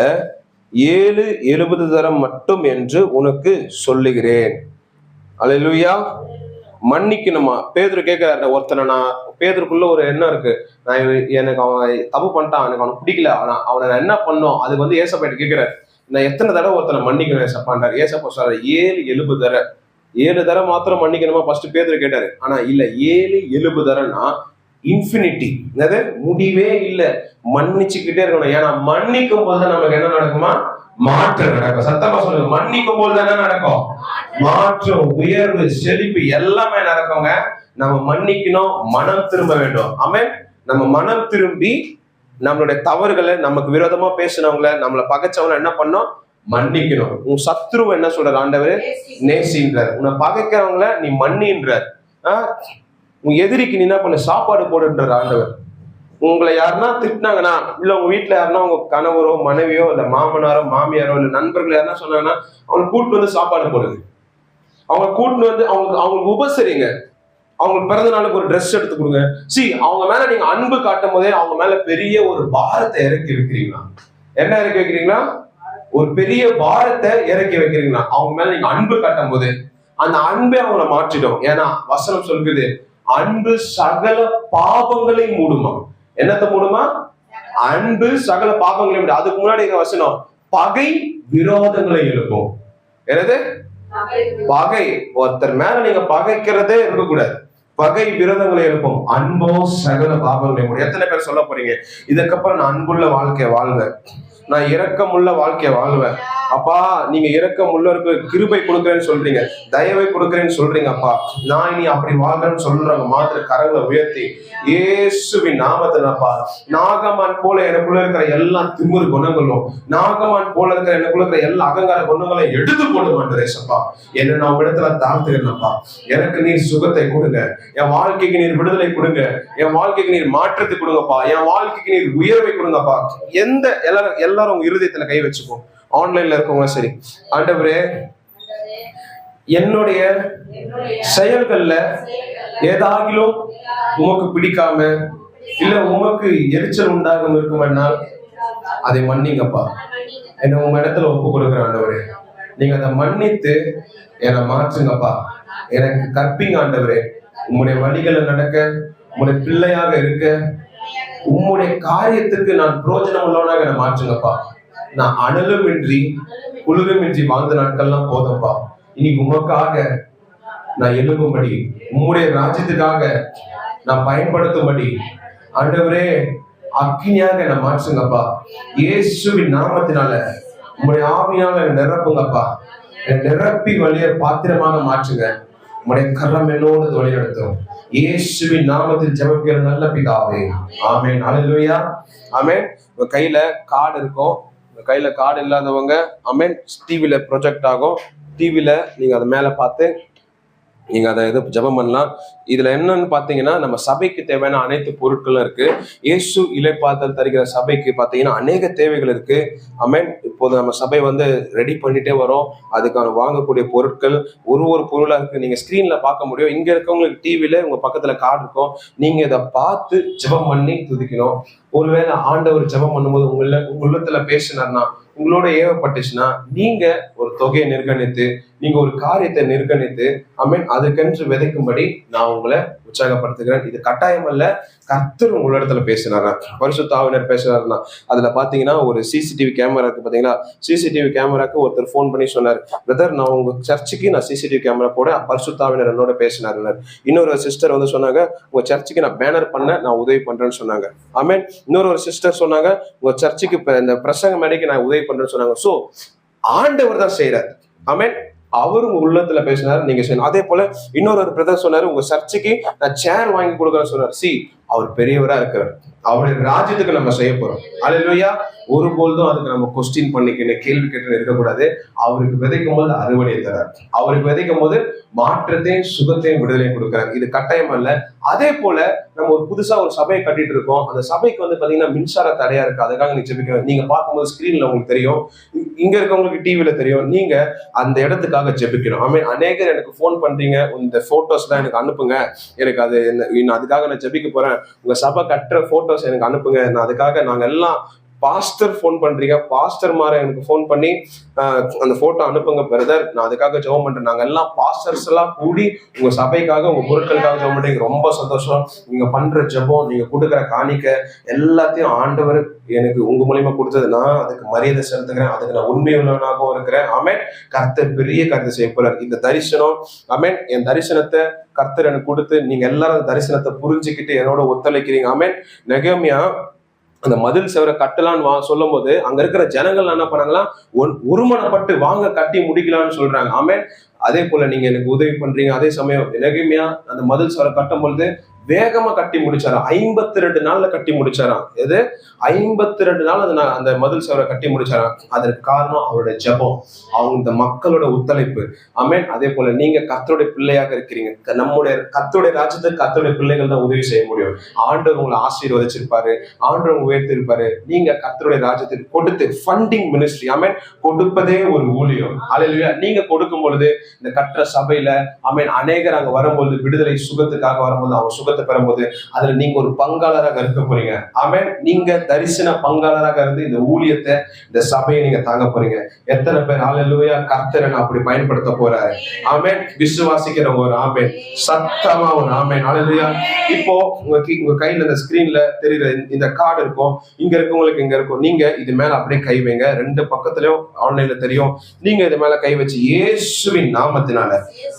70 தரம் மட்டும் என்று உனக்கு சொல்லுகிறேன். அல்லேலூயா. மன்னிக்கணுமா? பேதுரு கேட்கிறாரு, ஒருத்தனை நான், பேதுருக்குள்ள ஒரு எண்ணம் இருக்கு, எனக்கு அவன் தப்பு பண்ணிட்டான், எனக்கு அவனுக்கு பிடிக்கல, அவனை நான் என்ன பண்ணோம், அதுக்கு வந்து ஏசப்பாட்ட கேட்கிறாரு, நான் எத்தனை தடவை ஒருத்தனை மன்னிக்கணும் ஏசப்பான்றாரு. ஏசப்பா சொல்றாரு 70 தடவை. 7 தடவை மாத்திரம் மன்னிக்கணுமா ஃபர்ஸ்ட் பேதுரு கேட்டாரு. ஆனா இல்ல, 70 தடவைனா இன்ஃபினிட்டி, என்னது முடிவே இல்லை, மன்னிச்சுக்கிட்டே இருக்கணும். ஏன்னா மன்னிக்கும் போதுதான் நமக்கு என்ன நடக்குமா, மாற்றம் நடக்கும். சத்தமா சொல்லுங்க, மன்னிக்கும் போது என்ன நடக்கும், மாற்றம், உயர்வு, செழிப்பு எல்லாமே நடக்குங்க. நம்ம மன்னிக்கணும், மனம் திரும்ப வேண்டும். ஆமென். நம்ம மனம் திரும்பி நம்மளுடைய தவறுகளை, நமக்கு விரோதமா பேசினவங்கள, நம்மளை பகைச்சவங்கள என்ன பண்ணோம்? மன்னிக்கணும். உன் சத்ருவை என்ன சொல்றாரு ஆண்டவர்? நேசின்றார். உன்னை பகைக்கிறவங்கள நீ மன்னின்றார். உன் எதிரிக்கு நீ என்ன பண்ண? சாப்பாடு போடுன்றார் ஆண்டவர். உங்களை யாருன்னா திட்டினாங்கன்னா, இல்ல உங்க வீட்டுல யாருன்னா உங்க கணவரோ மனைவியோ இல்ல மாமனாரோ மாமியாரோ இல்ல நண்பர்கள் யாருன்னா சொன்னாங்கன்னா, அவங்க கூட்டு வந்து சாப்பாடு போடுங்க. அவங்க கூட்டு வந்து அவங்களுக்கு உபசரிங்க. அவங்களுக்கு பிறந்த நாளுக்கு ஒரு ட்ரெஸ் எடுத்து கொடுங்க. அவங்க மேல நீங்க அன்பு காட்டும் போதே அவங்க மேல பெரிய ஒரு பாரத்தை இறக்கி வைக்கிறீங்களா? என்ன இறக்கி வைக்கிறீங்களா? ஒரு பெரிய பாரத்தை இறக்கி வைக்கிறீங்களா? அவங்க மேல நீங்க அன்பு காட்டும் போது அந்த அன்பை அவங்கள மாற்றிடும். ஏன்னா வசனம் சொல்லுது, அன்பு சகல பாவங்களை மூடுமா. என்னத்தை மூடுமா? அன்பு சகல பாவங்களை மூடும். அதுக்கு முன்னாடி வசனம், பகை விரோதங்களை எழுப்பும். என்னது? பகை. ஒருத்தர் மேல நீங்க பகைக்கிறதே இருக்கக்கூடாது. பகை விரோதங்களை எழுப்பும். அன்போ சகல பாவங்களை மூடும். எத்தனை பேர் சொல்ல போறீங்க, இதுக்கப்புறம் நான் அன்புள்ள வாழ்க்கையை வாழ்வேன், நான் இரக்கமுள்ள வாழ்க்கையை வாழ்வேன். அப்பா, நீங்க இரக்கம் உள்ளவருக்கு கிருபை கொடுக்குறேன்னு சொல்றீங்க, தயவை கொடுக்குறேன்னு சொல்றீங்க. அப்பா, நான் இனி அப்படி வாழ்றேன்னு சொல்றவங்க மாத்திர கரங்களை உயர்த்தி இயேசுவின் நாமத்திலப்பா, நாகமான் போல எனக்குள்ள இருக்கிற எல்லா திமிரு குணங்களும், நாகமான் போல இருக்கிற எனக்குள்ள இருக்கிற எல்லா அகங்கார குணங்களையும் எடுத்து போடுமாண்டேசப்பா. என்ன நான் இடத்துல தாழ்த்துகிறேன்ப்பா. எனக்கு நீர் சுகத்தை கொடுங்க, என் வாழ்க்கைக்கு நீர் விடுதலை கொடுங்க, என் வாழ்க்கைக்கு நீர் மாற்றத்தை கொடுங்கப்பா, என் வாழ்க்கைக்கு நீர் உயர்வை கொடுங்கப்பா. எந்த எல்லாரும் உங்க இருதயத்துல கை வச்சுப்போம். ஆன்லைன்ல இருக்கவங்க சரி, ஆண்டவரே, என்னுடைய செயல்கள்ல ஏதாகிலும் உமக்கு பிடிக்காம இல்ல உமக்கு எரிச்சல் உண்டாகும் இருக்குமென்னால் அதை மன்னிங்கப்பா. என்ன உங்க இடத்துல ஒப்பு கொடுக்குறேன் ஆண்டவரே. நீங்க அதை மன்னித்து என்னை மாற்றுங்கப்பா. எனக்கு கற்பிங்க ஆண்டவரே. உம்முடைய வழிகளை நடக்க, உம்முடைய பிள்ளையாக இருக்க, உம்முடைய காரியத்துக்கு நான் பிரயோஜனம் உள்ளவனாக என்னை மாற்றுங்கப்பா. நான் அனலுமின்றி குளிருமின்றி வாழ்ந்த நாட்கள்லாம் போதப்பா. இனி உமக்காக நான் எழும்பும்படி, உம்முடைய ராஜ்யத்துக்காக நான் பயன்படுத்தும்படி ஆண்டவரே அக்னியாக என்னை மாற்றுங்கப்பா. இயேசுவின் நாமத்தினால உம்முடைய ஆவியால நிரப்புங்கப்பா. நிரப்பி வழிய பாத்திரமாக மாற்றுங்க. உம்முடைய கரம் என்னோடு வழி நடத்தும். இயேசுவின் நாமத்தில் ஜெபிக்கிற நல்ல பிதாவே, ஆமென். அல்லேலூயா, ஆமென். உங்க கையில கார்டு இருக்கும். கையில கார்டு இல்லாதவங்க ஆமென், டிவில ப்ரொஜெக்ட் ஆகும். டிவில நீங்க அதை மேல பார்த்து நீங்க அதை ஜெபம் பண்ணலாம். இதுல என்னன்னு பாத்தீங்கன்னா, நம்ம சபைக்கு தேவையான அனைத்து பொருட்களும் இருக்கு. இயேசு இளைப்பாறுதல் தருகிற சபைக்கு பாத்தீங்கன்னா அநேக தேவைகள் இருக்கு. ஆமென். இப்போது நம்ம சபை ரெடி பண்ணிட்டே வரோம். அதுக்கான வாங்கக்கூடிய பொருட்கள் ஒரு பொருளா இருக்கு. நீங்க ஸ்கிரீன்ல பார்க்க முடியும். இங்க இருக்கவங்களுக்கு டிவில உங்க பக்கத்துல கார்டு இருக்கும். நீங்க இதை பார்த்து ஜெபம் பண்ணி துதிக்கணும். ஒருவேளை ஆண்டவர் ஜெபம் பண்ணும்போது உங்க உள்ளத்துல பேசினார்னா, உங்களோட ஏவப்பட்டுச்சுன்னா, நீங்க ஒரு தொகையை நிர்கணித்து, நீங்க ஒரு காரியத்தை நிர்கணித்து ஆமென் அதுக்கென்று விதைக்கும்படி நான் உங்களை உற்சாகப்படுத்துகிறேன். இது கட்டாயம் அல்ல, கர்த்தர் உங்களோட இடத்துல பேசினாரா, பரிசுத்த ஆவியானவர் பேசினாருன்னா. அதுல பாத்தீங்கன்னா ஒரு சிசிடிவி கேமரா இருக்கு பாத்தீங்களா. சிசிடிவி கேமராக்கு ஒருத்தர் போன் பண்ணி சொன்னார், பிரதர் நான் உங்க சர்ச்சுக்கு நான் சிசிடிவி கேமரா போட பரிசுத்த ஆவியானவர் என்னோட பேசினார். இன்னொரு சிஸ்டர் சொன்னாங்க, உங்க சர்ச்சுக்கு நான் பேனர் பண்ண நான் உதவி பண்றேன்னு சொன்னாங்க. ஆமென். இன்னொரு சிஸ்டர் சொன்னாங்க, உங்க சர்ச்சுக்கு இந்த பிரசங்க மேடைக்கு நான் உதவி பண்றேன்னு சொன்னாங்க. சோ ஆண்டவர் தான் செய்யறார். ஆமென். அவரு உங்க உள்ளத்துல பேசினாரு, நீங்க செய்யணும். அதே போல இன்னொரு பிரதர் சொன்னாரு, உங்க சர்ச்சுக்கு நான் சேர் வாங்கி கொடுக்குறேன்னு சொன்னார். அவர் பெரியவரா இருக்கிறார். அவருடைய ராஜ்யத்துக்கு நம்ம செய்ய போறோம். அல்லேலூயா. ஒருபோதும் அதுக்கு நம்ம கொஸ்டின் பண்ணிக்கணும், கேள்வி கேட்டு இருக்கக்கூடாது. அவருக்கு விதைக்கும் போது அறுவடையை தரார். அவருக்கு விதைக்கும் போது மாற்றத்தையும் சுகத்தையும் விடுதலையும் கொடுக்கிறார். இது கட்டாயம் அல்ல. அதே போல நம்ம ஒரு புதுசா ஒரு சபையை கட்டிட்டு இருக்கோம். அந்த சபைக்கு பாத்தீங்கன்னா மின்சார தடையா இருக்கு. அதுக்காக நீங்க ஜெபிக்கணும். நீங்க பார்க்கும்போது ஸ்கிரீன்ல உங்களுக்கு தெரியும், இங்க இருக்கவங்களுக்கு டிவில தெரியும். நீங்க அந்த இடத்துக்காக ஜெபிக்கணும். ஆமென். அநேகர் எனக்கு போன் பண்றீங்க, இந்த போட்டோஸ் தான் எனக்கு அனுப்புங்க, எனக்கு அது அதுக்காக நான் ஜெபிக்க போறேன், உங்க சபை கட்டுற போட்டோஸ் எனக்கு அனுப்புங்க, நான் அதுக்காக நாங்க எல்லாம் பாஸ்டர் போன் பண்றீங்க, பாஸ்டர் மாற எனக்கு போன் பண்ணி அந்த போட்டோ அனுப்புங்க பிரதர், நான் அதுக்காக ஜெபம் பண்றேன். நாங்க எல்லாம் பாஸ்டர்ஸ் எல்லாம் கூடி உங்க சபைக்காக உங்க பொருட்களுக்காக ஜெபம் பண்றீங்க. ரொம்ப சந்தோஷம். நீங்க பண்ற ஜெபம், நீங்க கொடுக்குற காணிக்க எல்லாத்தையும் ஆண்டவர் எனக்கு உங்க மூலியமா கொடுத்தது, நான் அதுக்கு மரியாதை செலுத்துகிறேன். அதுக்கு நான் உண்மை உள்ளவனாகவும் இருக்கிறேன். ஆமென். கர்த்தர் பெரிய கருத்தை செய்ய போறார். இந்த தரிசனம், ஆமென், என் தரிசனத்தை கர்த்தர் எனக்கு கொடுத்து நீங்க எல்லாரும் தரிசனத்தை புரிஞ்சுக்கிட்டு என்னோட ஒத்துழைக்கிறீங்க. ஆமென். நெகேமியா அந்த மதில் செவரை கட்டலான்னு சொல்லும் போது அங்க இருக்கிற ஜனங்கள் என்ன பண்ணாங்களா, ஒருமனப்பட்டு வாங்க கட்டி முடிக்கலாம்னு சொல்றாங்க. ஆமென். அதே போல நீங்க எனக்கு உதவி பண்றீங்க. அதே சமயம் நெகேமியா அந்த மதில் செவரை கட்டும் பொழுது வேகமா கட்டி முடிச்சாராம். 52 நாள்ல கட்டி முடிச்சாராம். எது 52 நாள் அந்த மதில் சுவரை கட்டி முடிச்சாராம். அதற்கு காரணம் அவருடைய ஜெபம், அவங்க இந்த மக்களோட ஒத்துழைப்பு. ஆமென். அதே போல நீங்க கர்த்தருடைய பிள்ளையாக இருக்கிறீங்க. நம்முடைய கர்த்தருடைய ராஜ்யத்துக்கு கர்த்தருடைய பிள்ளைகள் தான் உதவி செய்ய முடியும். ஆண்டவர் உங்களை ஆசீர்வதிச்சிருப்பாரு, ஆண்டவர் உங்களை உயர்த்திருப்பாரு. நீங்க கர்த்தருடைய ராஜ்யத்துக்கு கொடுத்து ஃபண்டிங் மினிஸ்ட்ரி, ஆமென், கொடுப்பதே ஒரு ஊழியம். அல்லேலூயா. நீங்க கொடுக்கும் பொழுது இந்த கற்ற சபையில ஆமென் அநேகர் அங்க வரும்போது விடுதலை சுகத்துக்காக வரும்போது அவங்க சுகத்தை பெறும்போது அதுல நீங்க ஒரு பங்காளராக இருக்க போறீங்க. ஆமென். நீங்க தரிசன பங்காளராக இருந்து இந்த ஊழியத்தை இந்த சபையை நீங்க தாங்க போறீங்க. எத்தனை பேர் அல்லேலூயா கர்த்தரை அப்படி பயன்படுத்த போறாரு? ஆமென். விசுவாசிக்கிறவங்க ஒரு ஆமென், சத்தமா ஒரு ஆமென். அல்லேலூயா. இப்போ உங்க கையில இந்த ஸ்கிரீன்ல தெரியுற இந்த கார்டு இருக்கும், இங்க இருக்கவங்களுக்கு இங்க இருக்கும். நீங்க இது மேல அப்படியே கை வைங்க. 2 பக்கத்துலயும் ஆன்லைன்ல தெரியும். நீங்க இது மேல கை வச்சு இயேசுவின் நாமத்தினால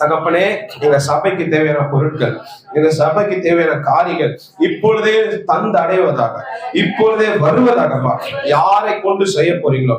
தகப்பனே எங்க சபைக்கு தேவையான பொருட்கள், எங்க சபைக்கு தேவையான காரியங்கள் இப்பொழுதே தந்து அடைவதாக, இப்பொழுதே வருவதாகப்பா. யாரை கொண்டு செய்ய போறீங்களோ,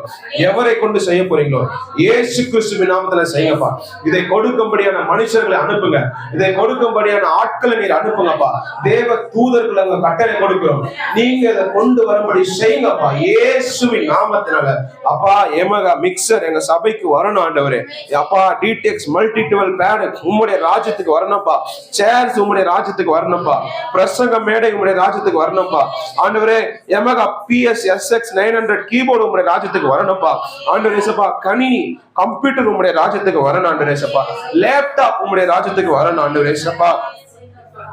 எவரை கொண்டு செய்ய போறீங்களோ இயேசு கிறிஸ்துவின் நாமத்துல செய்யுங்கப்பா. இதை கொடுக்கும்படியான மனுஷர்களை அனுப்புங்க, இதை கொடுக்கும்படியான ஆட்களை நீர் அனுப்புங்கப்பா. தேவ தூதர்கள் அங்க கட்டளை கொடுக்கிறோம், நீங்க இதை கொண்டு வரும்படி செய்யுங்கப்பா இயேசுவின் நாமத்தினால. அப்பா எமகா மிக்சர் எங்க சபைக்கு வரணும் ஆண்டவரே. அப்பா டிடெக்ஸ் மல்டி டுவெல் பேட் உம்முடைய ராஜ்யத்துக்கு வரணும்ப்பா. சேர்ஸ் உம்முடைய ராஜ்யத்துக்கு வரணும்ப்பா. பிரசங்க மேடை உம்முடைய ராஜ்யத்துக்கு வரணும்ப்பா ஆண்டவரே. எமகா பிஎஸ் SX 900 கீபோர்டு உம்முடைய ராஜ்யத்துக்கு வரணும்ப்பா ஆண்டவரே. ஏசப்பா கணினி கம்ப்யூட்டர் உம்முடைய ராஜ்யத்துக்கு வரணும் ஆண்டவரே. ஏசப்பா லேப்டாப் உம்முடைய ராஜ்யத்துக்கு வரணும் ஆண்டவரே. ஏசப்பா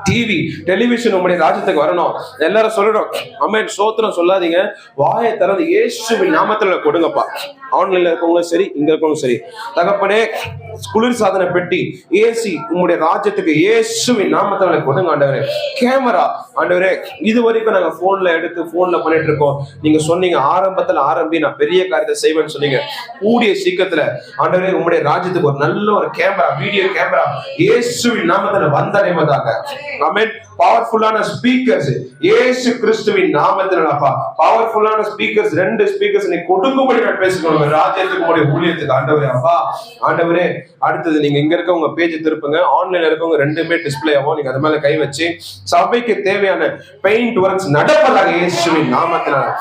டிவி டெலிவிஷன் உங்களுடைய ராஜ்யத்துக்கு வரணும். எல்லாரும் சொல்லணும் ஆமென். சோத்திரம் சொல்லாதீங்க, வாயை திறந்து இயேசுவின் நாமத்துல கொடுங்கப்பா. ஆன்லைன்ல இருக்கவங்க சரி, இங்க இருக்கவங்க சரி. தகப்பனே குளிர் சாதன பெட்டி, ஏசி உங்களுடைய ராஜ்யத்துக்கு இயேசுவின் நாமத்துல கொடுங்க ஆண்டவரே. கேமரா ஆண்டவரே, இது வரைக்கும் நாங்க போன்ல எடுத்து போன்ல பண்ணிட்டு இருக்கோம். நீங்க சொன்னீங்க ஆரம்பத்துல ஆரம்பி நான் பெரிய காரியத்தை செய்வேன்னு சொன்னீங்க. கூடிய சீக்கிரத்துல ஆண்டவரே உங்களுடைய ராஜ்யத்துக்கு ஒரு நல்ல ஒரு கேமரா, வீடியோ கேமரா இயேசுவின் நாமத்துல வந்தடைவதாக. ஆமென். பவர்ஃபுல்லான ஸ்பீக்கர்ஸ் இயேசு கிறிஸ்துவின் நாமத்தினாலப்பா. பவர்ஃபுல்லான ஸ்பீக்கர்ஸ் 2 ஸ்பீக்கர்ஸ் நீ கொடுக்கும்படி நான் பேசுகிறேன் ராஜ்யத்துக்கு உடைய ஊழியத்துக்கு ஆண்டவரே. அப்பா ஆண்டவரே, அடுத்தது நீங்க இங்க இருக்க உங்க பேஜ் திருப்புங்க. ஆன்லைன்ல இருக்கவங்க 2மே டிஸ்பிளே ஆகும். நீங்க அது மேல கை வச்சு சபைக்கு தேவையான பெயிண்ட் ஒர்க்ஸ் நடப்பதாக இயேசுவின் நாமத்தினால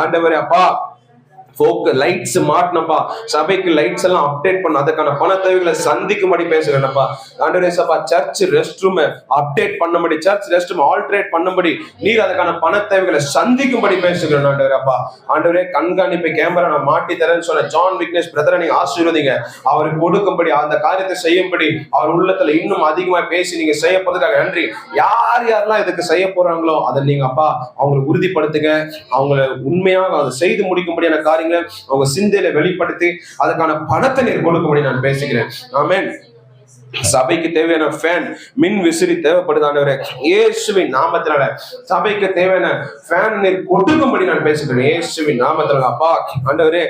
ஆண்டவரே. அப்பா லைட்ஸ் மாட்டனப்பா, சபைக்கு லைட்ஸ் எல்லாம் அப்டேட் பண்ண அதுக்கான பண தேவைகளை சந்திக்கும்படி பேசுகிறேன்ப்பா ஆண்டவரே. சபா சர்ச் ரெஸ்ட் ரூம் அப்டேட் பண்ணும்படி, சர்ச் ரெஸ்ட் ரூம் ஆல்டரேட் பண்ணும்படி நீர் அதுக்கான பண தேவைகளை சந்திக்கும்படி பேசுகிறேன் ஆண்டவரே. அப்பா ஆண்டவரே, கண்காணிப்பு கேமரா நான் மாட்டி தரேன்னு சொன்ன ஜான் விக்னேஷ் பிரதரை நீங்க ஆசீர்வதிங்க. அவருக்கு கொடுக்கும்படி அந்த காரியத்தை செய்யும்படி அவர் உள்ளத்துல இன்னும் அதிகமா பேசி நீங்க செய்ய போறதுக்காக நன்றி. யார் யாரெல்லாம் இதுக்கு செய்ய போறாங்களோ அதை நீங்க அப்பா அவங்களுக்கு உறுதிப்படுத்துங்க. அவங்களை உண்மையாக அதை செய்து முடிக்கும்படியான காரியங்கள் அவங்க சிந்தையில வெளிப்படுத்தி அதுக்கான பணத்தை நீர் கொடுக்கும்படி நான் பேசுகிறேன். ஆமென். சபைக்கு தேவையான ஃபேன், மின் விசிறி தேவைப்படுது இயேசுவின் நாமத்தினால. சபைக்கு தேவையான ஃபேன் நீர் கொடுக்கும்படி நான் பேசுகிறேன் இயேசுவின் நாமத்தினால. அப்பா ஆண்டவரே,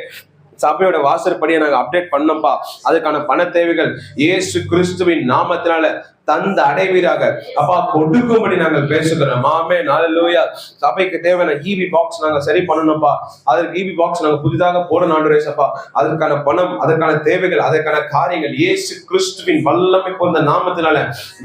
சபையோட வாசற்படியை நாங்க அப்டேட் பண்ணோம்ப்பா. அதுக்கான பண தேவைகள் இயேசு கிறிஸ்துவின் நாமத்தினால தந்து அடைவீராக. அப்பா கொடுக்கும்படி நாங்கள் பேசுகிறோம். ஆமென். ஹல்லேலூயா. சபைக்கு தேவையான ஈவி பாக்ஸ் நாங்க சரி பண்ணணும்ப்பா. அதற்கு ஈவி பாக்ஸ் நாங்க புதிதாக போடணும் ஆண்டவரே. அதற்கான பணம், அதற்கான தேவைகள், அதற்கான காரியங்கள் இயேசு கிறிஸ்துவின் வல்லமை போன்ற நாமத்தினால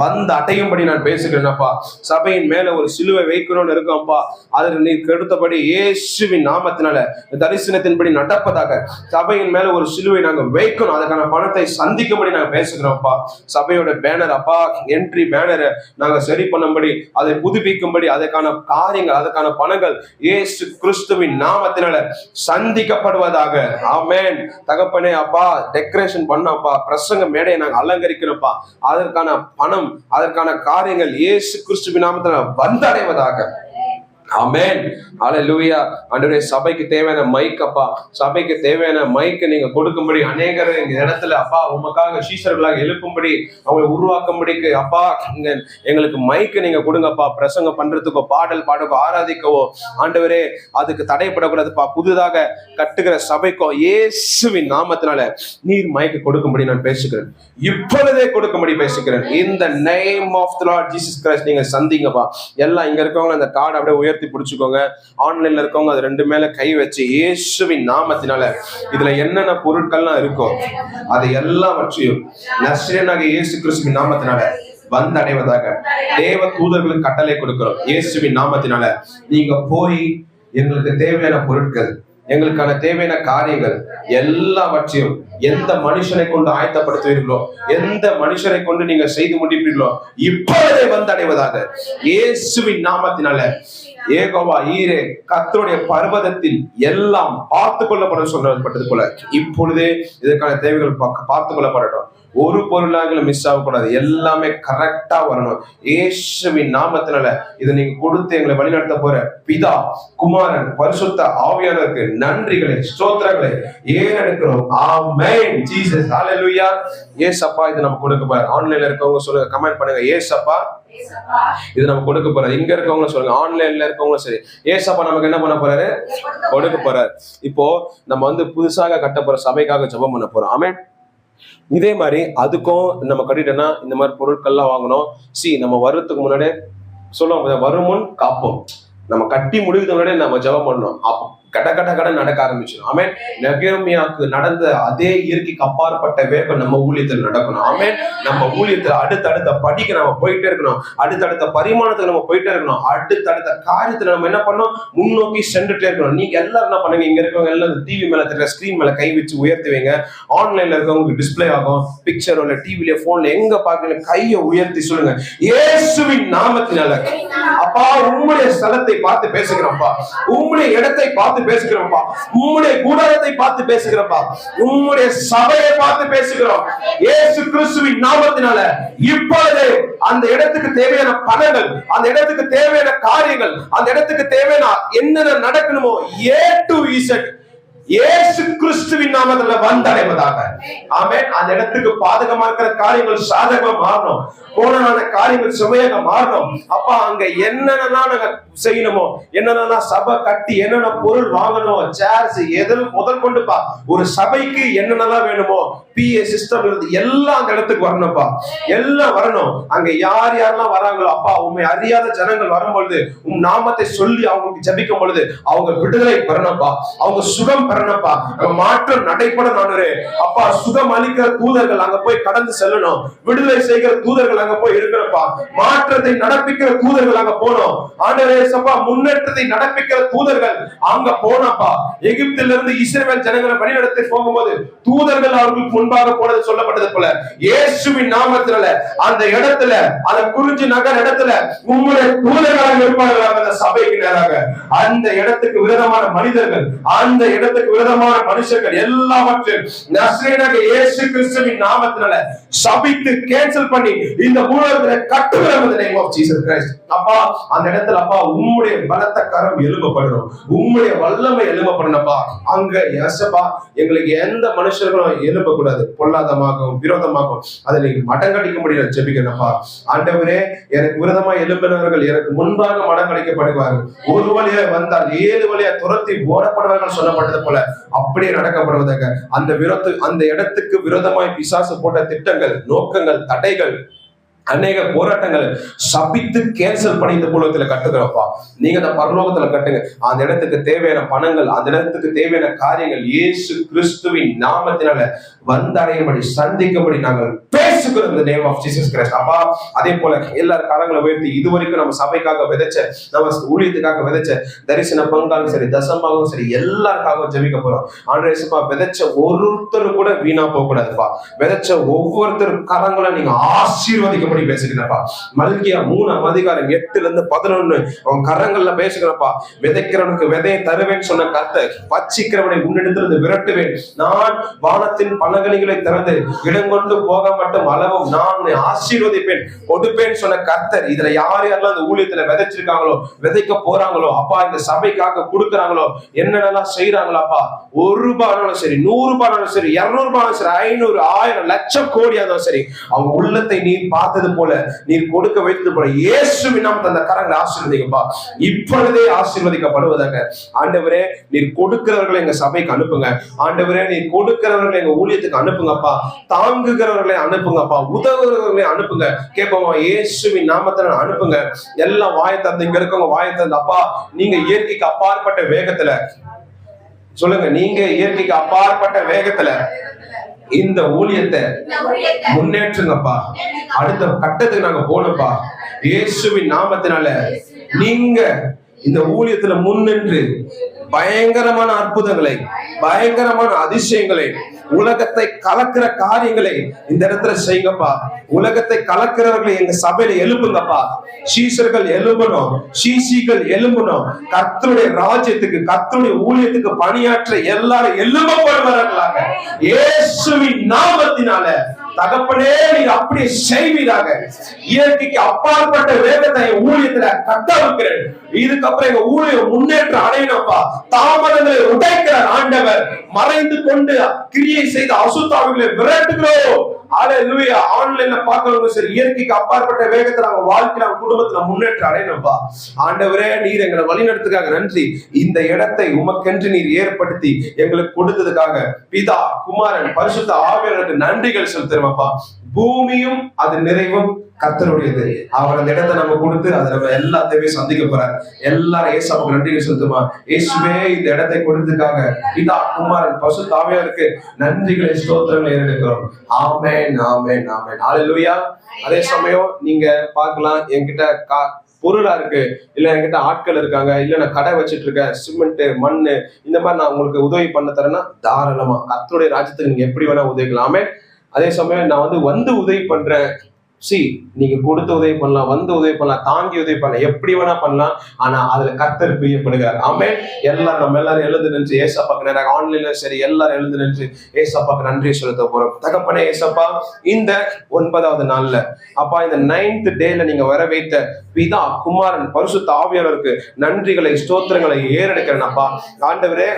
வந்து அடையும்படி நான் பேசுகிறேன்ப்பா. சபையின் மேல ஒரு சிலுவை வைக்கணும்னு இருக்கோம்ப்பா. அதற்கு நீர் கெடுத்தபடி இயேசுவின் நாமத்தினால தரிசனத்தின்படி நடப்பதாக சபையின் மேல ஒரு சிலுவை நாங்க வைக்கணும். அதுக்கான பணத்தை சந்திக்கும்படி நாங்க பேசுகிறோம்ப்பா. சபையோட பேனர் அப்பா, என்ட்ரி பேனரை நாங்க சரி பண்ணும்படி, அதை புதுப்பிக்கும்படி அதற்கான காரியங்கள், அதற்கான பணங்கள் இயேசு கிறிஸ்துவின் நாமத்தினால சந்திக்கப்படுவதாக. ஆமென். தகப்பனே அப்பா, டெக்கரேஷன் பண்ணப்பா, பிரசங்க மேடையை நாங்க அலங்கரிக்கணும்ப்பா. அதற்கான பணம், அதற்கான காரியங்கள் இயேசு கிறிஸ்துவின் நாமத்தினால வந்தடைவதாக. ஆமென். ஹல்லேலூயா. ஆண்டவரே, சபைக்கு தேவையான மைக் அப்பா, சபைக்கு தேவையான மைக்கை நீங்க கொடுக்கும்படி அநேகர் இந்த இடத்துல அப்பா உமக்காக சீஷர்களாக எழுப்பும்படி அவங்களை உருவாக்கும்படிக்கு அப்பா எங்களுக்கு மைக்கை நீங்க கொடுங்கப்பா. பிரசங்கம் பண்றதுக்கோ, பாடல் பாடக்கோ, ஆராதிக்கவோ ஆண்டவரே அதுக்கு தடைப்படக்கூடாதுப்பா. புதிதாக கட்டுகிற சபைக்கோ இயேசுவின் நாமத்தினால நீர் மைக்கை கொடுக்கும்படி நான் பேசுகிறேன். இப்பொழுதே கொடுக்கும்படி பேசுகிறேன். இந்த name of the Lord Jesus Christ நீங்க சந்திங்கப்பா. எல்லாம் இங்க இருக்கவங்க அந்த கார்டு அப்படியே உயர்த்தி பிடிச்சுக்கோங்க. ஆன்லைன்ல இருக்கவங்க அது 2 மேல கை வச்சு இயேசுவின் நாமத்தினால இதுல என்னென்ன பொருட்கள்லாம் இருக்கோ அது எல்லாவற்றையும் நஸ்ரேயனாகிய இயேசு கிறிஸ்துவின் நாமத்தினால வந்தடைவதாக. தேவ தூதர்களுக்கு கட்டளை கொடுக்கிறோம் இயேசுவின் நாமத்தினால. நீங்க போய் எங்களுக்கு தேவையான பொருட்கள், எங்களுக்கான தேவையான காரியங்கள் எல்லாவற்றையும் எந்த மனுஷனை கொண்டு ஆயத்தப்படுத்துவீர்களோ, எந்த மனுஷனை கொண்டு நீங்க செய்து முடிப்பீர்களோ இப்பொழுதே வந்தடைவதாக இயேசுவின் நாமத்தினால. யெகோவா ஈரே, கர்த்தருடைய பர்வதத்தில் எல்லாம் பார்த்து கொள்ளப்படும் சொல்லப்பட்டது போல இப்பொழுதே இதற்கான தேவைகள் பார்த்து கொள்ளப்படட்டும். ஒரு பொருளாக மிஸ் ஆகக்கூடாது, எல்லாமே கரெக்டா வரணும் இயேசுவின் நாமத்தினால. இதை நீங்க கொடுத்து எங்களை வழிநடத்த போற பிதா, குமாரன், பரிசுத்த ஆவியானவருக்கு நன்றிகளை ஸ்தோத்திரங்களை ஏறெடுக்கிறோம். ஆமென். ஜீசஸ், ஹalleluya. ஏசப்பா இது நம்ம கொடுக்க போறோம். ஆன்லைன்ல இருக்கவங்க சொல்லுங்க, கமெண்ட் பண்ணுங்க, ஏசப்பா இது நம்ம கொடுக்க போறாரு. இங்க இருக்கவங்க சொல்லுங்க, ஆன்லைன்ல இருக்கவங்க சரி, ஏசப்பா நமக்கு என்ன பண்ண போறாரு? கொடுக்க போறாரு. இப்போ நம்ம புதுசாக கட்ட போற சபைக்காக ஜெபம் பண்ண போறோம். ஆமென். இதே மாதிரி அதுக்கும் நம்ம கட்டிட்டோம்னா இந்த மாதிரி பொருட்கள்லாம் வாங்கணும். நம்ம வர்றதுக்கு முன்னாடியே சொல்லுவோம், வருமுன் காப்போம். நம்ம கட்டி முடிவுக்கு முன்னாடியே நம்ம ஜெபம் பண்ணணும். அப்போ கட நடக்க ஆரம்பிச்சிடும். ஆமென். நெகேமியாவுக்கு நடந்த அதே இயற்கைக்கு அப்பாற்பட்ட வேகம் நம்ம ஊழியத்தில் நடக்கணும். ஆமென். நம்ம ஊழியத்தில் அடுத்தடுத்த படிக்க நம்ம போயிட்டே இருக்கணும், அடுத்தடுத்த பரிமாணத்துக்கு நம்ம போயிட்டே இருக்கணும், அடுத்தடுத்த காரியத்துல நம்ம என்ன பண்ணணும், முன்னோக்கி சென்றுட்டே இருக்கணும். நீங்க எல்லாரும் என்ன பண்ணுங்க, இங்க இருக்கவங்க எல்லாம் டிவி மேல தெரியல ஸ்கிரீன் மேல கை வச்சு உயர்த்துவீங்க. ஆன்லைன்ல இருக்கவங்களுக்கு டிஸ்பிளே ஆகும், பிக்சர் இல்ல டிவில போன்ல எங்க பாக்குறீங்க கையை உயர்த்தி சொல்லுங்க, இயேசுவின் நாமத்தினால அப்பா உம்முடைய ஸ்தலத்தை பார்த்து பேசுகிறோம்ப்பா, உம்முடைய இடத்தை பார்த்து பேசுகிறோம்ப்பா, உம்முடைய கூடாரத்தை பார்த்து பேசுகிறோம்ப்பா, உம்முடைய சபையை பார்த்து பேசுகிறோம் இயேசு கிறிஸ்துவின் நாமத்தினால. இப்பொழுது அந்த இடத்துக்கு தேவையான பணங்கள், அந்த இடத்துக்கு தேவையான காரியங்கள், அந்த இடத்துக்கு தேவையான என்னென்ன நடக்கணுமோ A to Z இயேசு கிறிஸ்துவின் நாமத்துல வந்தடைவதாக. ஆமென். அந்த இடத்துக்கு பாதகமா இருக்கிற காரியங்கள் சாதகமா மாறணும், கோணலான காரியங்கள் சுமையாக மாறணும். அப்பா அங்க என்னென்னலாம் நாங்க செய்யணுமோ, என்னென்ன சபை கட்டி என்னென்ன பொருள் வாங்கணுமோ, சேர்ஸ் எதில் முதல் கொண்டுப்பா ஒரு சபைக்கு என்னென்னலாம் வேணுமோ, PA சிஸ்டம் இருந்து எல்லாம் அந்த இடத்துக்கு வரணும்ப்பா, எல்லாம் வரணும். அங்க யார் யாரெல்லாம் வராங்களோ அப்பா, உண்மை அறியாத ஜனங்கள் வரும்பொழுது உன் நாமத்தை சொல்லி அவங்களுக்கு ஜபிக்கும் பொழுது அவங்க விடுதலை பெறணும்ப்பா, அவங்க சுகம் பெறணும்ப்பா, மாற்றம் நடைபெற நானே அப்பா. சுகம் அளிக்கிற தூதர்கள் அங்க போய் கடந்து செல்லணும், விடுதலை செய்கிற தூதர்கள் அங்க போய் இருக்கணும்ப்பா, மாற்றத்தை நடப்பிக்கிற தூதர்கள் அங்க போனோம். ஆண்டவரே சப்பா, முன்னேற்றத்தை நடப்பிக்கிற தூதர்கள் அங்க போனப்பா. எகிப்திலிருந்து இஸ்ரவேல் ஜனங்களை வழிநடத்தி போகும்போது தூதர்கள் அவர்களுக்கு முன்பாக போனது சொல்லப்பட்டது போல இயேசுவின் நாமத்தினால அந்த இடத்துல, அந்த குறிஞ்சி நகர் இடத்துல உங்களுடைய தூதர்களாக இருப்பார்கள். அந்த சபைக்கு நேராக அந்த இடத்துக்கு விரோதமான மனிதர்கள், அந்த இடத்துக்கு விரோதமான மனுஷர்கள் எல்லாவற்றையும் நசரேயனாகிய இயேசு கிறிஸ்துவின் நாமத்தினால சபித்து கேன்சல் பண்ணி இந்த பூலோகத்திலே கட்டுகிறோம். in the name of Jesus Christ. அப்பா அந்த இடத்துல அப்பா உம்முடைய பலத்த கரம் எழும்பப்படணும், உம்முடைய வல்லமை எழும்பப்படணும்ப்பா. அங்க யேசப்பா எங்களுக்கு எந்த மனுஷர்களும் எழும்பக்கூடாது, பொல்லாதமாகவும் விரோதமாகவும் அதை நீங்க மடங்கடிக்க முடியல ஜெபிக்கணும்ப்பா. ஆண்டவரே எனக்கு விரோதமா எழும்பினவர்கள் எனக்கு முன்பாக மடங்கடிக்கப்படுவார்கள், ஒரு வழியா வந்தால் 7 வழியா துரத்தி ஓடப்படுவார்கள் சொல்லப்பட்டது போல அப்படியே நடக்கப்படுவதாக. அந்த இடத்துக்கு விரோதமாய் பிசாசு போட்ட திட்டங்கள், நோக்கங்கள், தடைகள், அநேக போராட்டங்களை சபித்து கேன்சல் பண்ணி இந்த உலகத்துல கட்டுகிறப்பா. நீங்க அந்த பரலோகத்துல கட்டுங்க. அந்த இடத்துக்கு தேவையான பணங்கள், அந்த இடத்துக்கு தேவையான காரியங்கள் இயேசு கிறிஸ்துவின் நாமத்தினால வந்தடையும்படி சந்திக்கும்படி நாங்கள் பேசுகிறோம் இந்த நேம் ஆஃப் ஜீசஸ் கிரைஸ்ட். அப்பா அதே போல எல்லாரும் கரங்களை உயர்த்தி இதுவரைக்கும் நம்ம சபைக்காக விதைச்ச, நம்ம ஊழியத்துக்காக விதைச்ச தரிசன பங்காலும் சரி, தசமாகவும் சரி, எல்லாருக்காகவும் ஜெபிக்க போறோம். ஆண்டவரே விதைச்ச ஒருத்தர் கூட வீணா போக கூடாதுப்பா. விதைச்ச ஒவ்வொருத்தர் கரங்களை நீங்க ஆசீர்வதிக்க பேசுகிறப்பா. மல்கியா 3:8-11 அவன் கரங்கள்ல பேசுகிறப்பா. விதைக்கிறவனுக்கு விதையை தருவேன் சொன்ன கர்த்தர், பச்சிக்கிறவனை உன்னிடத்திலிருந்து விரட்டுவேன், நான் வானத்தின் பலகணிகளை திறந்து இடங்கொண்டு போக மட்டும் அளவும் நான் ஆசீர்வதிப்பேன் கொடுப்பேன் சொன்ன கர்த்தர். இதுல யார் யாரெல்லாம் இந்த ஊழியத்துல விதைச்சிருக்காங்களோ, விதைக்க போறாங்களோ அப்பா, இந்த சபைக்காக கொடுக்குறாங்களோ, என்னென்னலாம் செய்யறாங்களோ அப்பா, ₹1 சரி, ₹100 சரி, ₹200 சரி, 500, 1000, லட்சம், கோடி ஆனாலும் சரி, அவங்க உள்ளத்தை நீ பார்த்தது போல நீர் கொடுக்க வைத்தது போல இயேசுவின் நாமத்தில் அந்த கரங்களை ஆசீர்வதிக்கப்பா. இப்பொழுதே ஆசீர்வதிக்கப்படுவதாக. ஆண்டவரே நீர் கொடுக்கிறவர்களை எங்க சபைக்கு அனுப்புங்க. ஆண்டவரே நீர் கொடுக்கிறவர்களை எங்க ஊழியத்துக்கு அனுப்புங்கப்பா. தாங்குகிறவர்களை அனுப்புங்கப்பா, உதவுகிறவர்களை அனுப்புங்க. கேட்போமா, இயேசுவின் நாமத்தில் அனுப்புங்க. எல்லாம் வாயத்தந்து இங்க இருக்கவங்க வாயத்தந்து அப்பா, நீங்க இயற்கைக்கு அப்பாற்பட்ட வேகத்துல சொல்லுங்க, நீங்க இயற்கைக்கு அப்பாற்பட்ட வேகத்துல இந்த ஊழியத்தை முன்னேற்றுங்கப்பா. அடுத்த கட்டத்துக்கு நாங்க போனப்பா. இயேசுவின் நாமத்தினால நீங்க இந்த ஊழியத்துல முன்னின்று பயங்கரமான அற்புதங்களை, பயங்கரமான அதிசயங்களை, உலகத்தை கலக்கிற காரியங்களை இந்த இடத்துல செய்யுங்கப்பா. உலகத்தை கலக்கிறவர்களை எங்க சபையில எழுப்புங்கப்பா. சீசர்கள் எழும்பணும், சீசிகள் எழும்பணும். கர்த்தருடைய ராஜ்யத்துக்கு, கர்த்தருடைய ஊழியத்துக்கு பணியாற்ற எல்லாரும் எழும்பப்படுவார்களாக இயேசுவின் நாமத்தினால. தகப்பனே நீர் அப்படியே செய்வீராக. இயற்கைக்கு அப்பாற்பட்ட வேகத்தை ஊழியத்துல கட்டவிக்கிறேன். இதுக்கப்புறம் எங்க ஊழியம் முன்னேற்றம் அடையணும்ப்பா. தாமதங்களை உடைக்கிற ஆண்டவர், மறைந்து கொண்டு கிரியை செய்த அசுத்தாவிகளை விரட்டுகிறோம். ஹல்லேலூயா. ஆன்லைன்ல பார்க்கறவங்க சரி, இயற்கைக்கு அப்பாற்பட்ட வேகத்துல அவங்க வாழ்க்கையில, அவங்க குடும்பத்துல முன்னேற்றம் அடையணும்ப்பா. ஆண்டவரே நீர் எங்களை வழிநடத்துக்காக நன்றி. இந்த இடத்தை உமக்கென்று நீர் ஏற்படுத்தி எங்களுக்கு கொடுத்ததுக்காக பிதா, குமாரன், பரிசுத்த ஆவியானவருக்கு நன்றிகள் செலுத்துறோம்ப்பா. பூமியும் அது நிறைவும் கர்த்தருடையது. அவர் அந்த இடத்தை நம்ம கொடுத்து அதை நம்ம எல்லாத்தையுமே சந்திக்க போறார். எல்லாரும் ஏசாவுக்கு நன்றிகள் செலுத்துமா. இயேசுவே இந்த இடத்தை கொடுத்ததுக்காக பிதா, குமாரன், பரிசுத்த ஆவியானவருக்கு நன்றிகளை, ஸ்தோத்திரங்களை ஏறெடுக்கிறோம். ஆமென், ஆமென், ஆமென். ஹல்லேலூயா. அதே சமயம் நீங்க பார்க்கலாம், என்கிட்ட பொருளா இருக்கு, இல்ல என்கிட்ட ஆட்கள் இருக்காங்க, இல்ல நான் கடை வச்சிட்டு இருக்கேன், சிமெண்ட், மண்ணு, இந்த மாதிரி நான் உங்களுக்கு உதவி பண்ண தரேன்னா தாராளமா கர்த்தருடைய ராஜ்யத்துக்கு நீங்க எப்படி வேணா உதவிக்கலாமே. அதே சமயம் நான் வந்து உதவி பண்றேன். நீங்க கொடுத்து உதவி பண்ணலாம், வந்து உதவி பண்ணலாம், தாங்கி உதவி பண்ணலாம், எப்படி வேணா பண்ணலாம். ஆனா அதுல கர்த்தர் பிரியப்படுகிறார். ஆமென். எல்லாரும் நம்ம எல்லாரும் எழுந்து நின்று ஏசப்பாக்கு நேராக ஆன்லைன்ல சரி எல்லாரும் எழுந்து நின்று ஏசப்பாக்கு நன்றி செலுத்த போறோம். தகப்பனே ஏசப்பா, இந்த 9வது நாள்ல அப்பா, இந்த 9th டேல நீங்க வர வைத்த பிதா, குமாரன், பரிசுத்த ஆவியானவருக்கு நன்றிகளை, ஸ்தோத்திரங்களை ஏறெடுக்கிறேன் அப்பா. ஆண்டவரே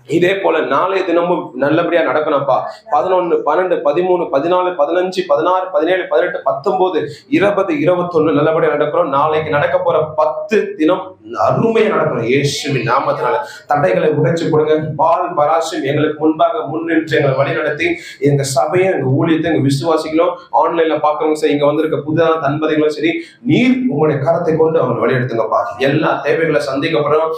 இதே போல நாளைய தினமும் நல்லபடியா நடக்கணும்ப்பா. 11, 12, 13, 14, 15, 16, 17, 18, 19, 20, 21 நல்லபடியா நடக்கிறோம். நாளைக்கு நடக்க போற 10 தினம் அருமையா நடக்கணும். இயேசுவின் நாமத்தினால தடைகளை உடைச்சு கொடுங்க. பால் பராசம் எங்களுக்கு முன்பாக முன்னின்று எங்களை வழி நடத்தி எங்க சபையை, எங்க ஊழியத்தை, எங்க விசுவாசிகளும், ஆன்லைன்ல பாக்குறவங்க சரி, இங்க வந்திருக்க புதிதான தன்பதிகளும் சரி, நீர் உங்களுடைய கரத்தை கொண்டு அவங்க வழி எடுத்துங்கப்பா. எல்லா தேவைகளை சந்திக்கப்படும்.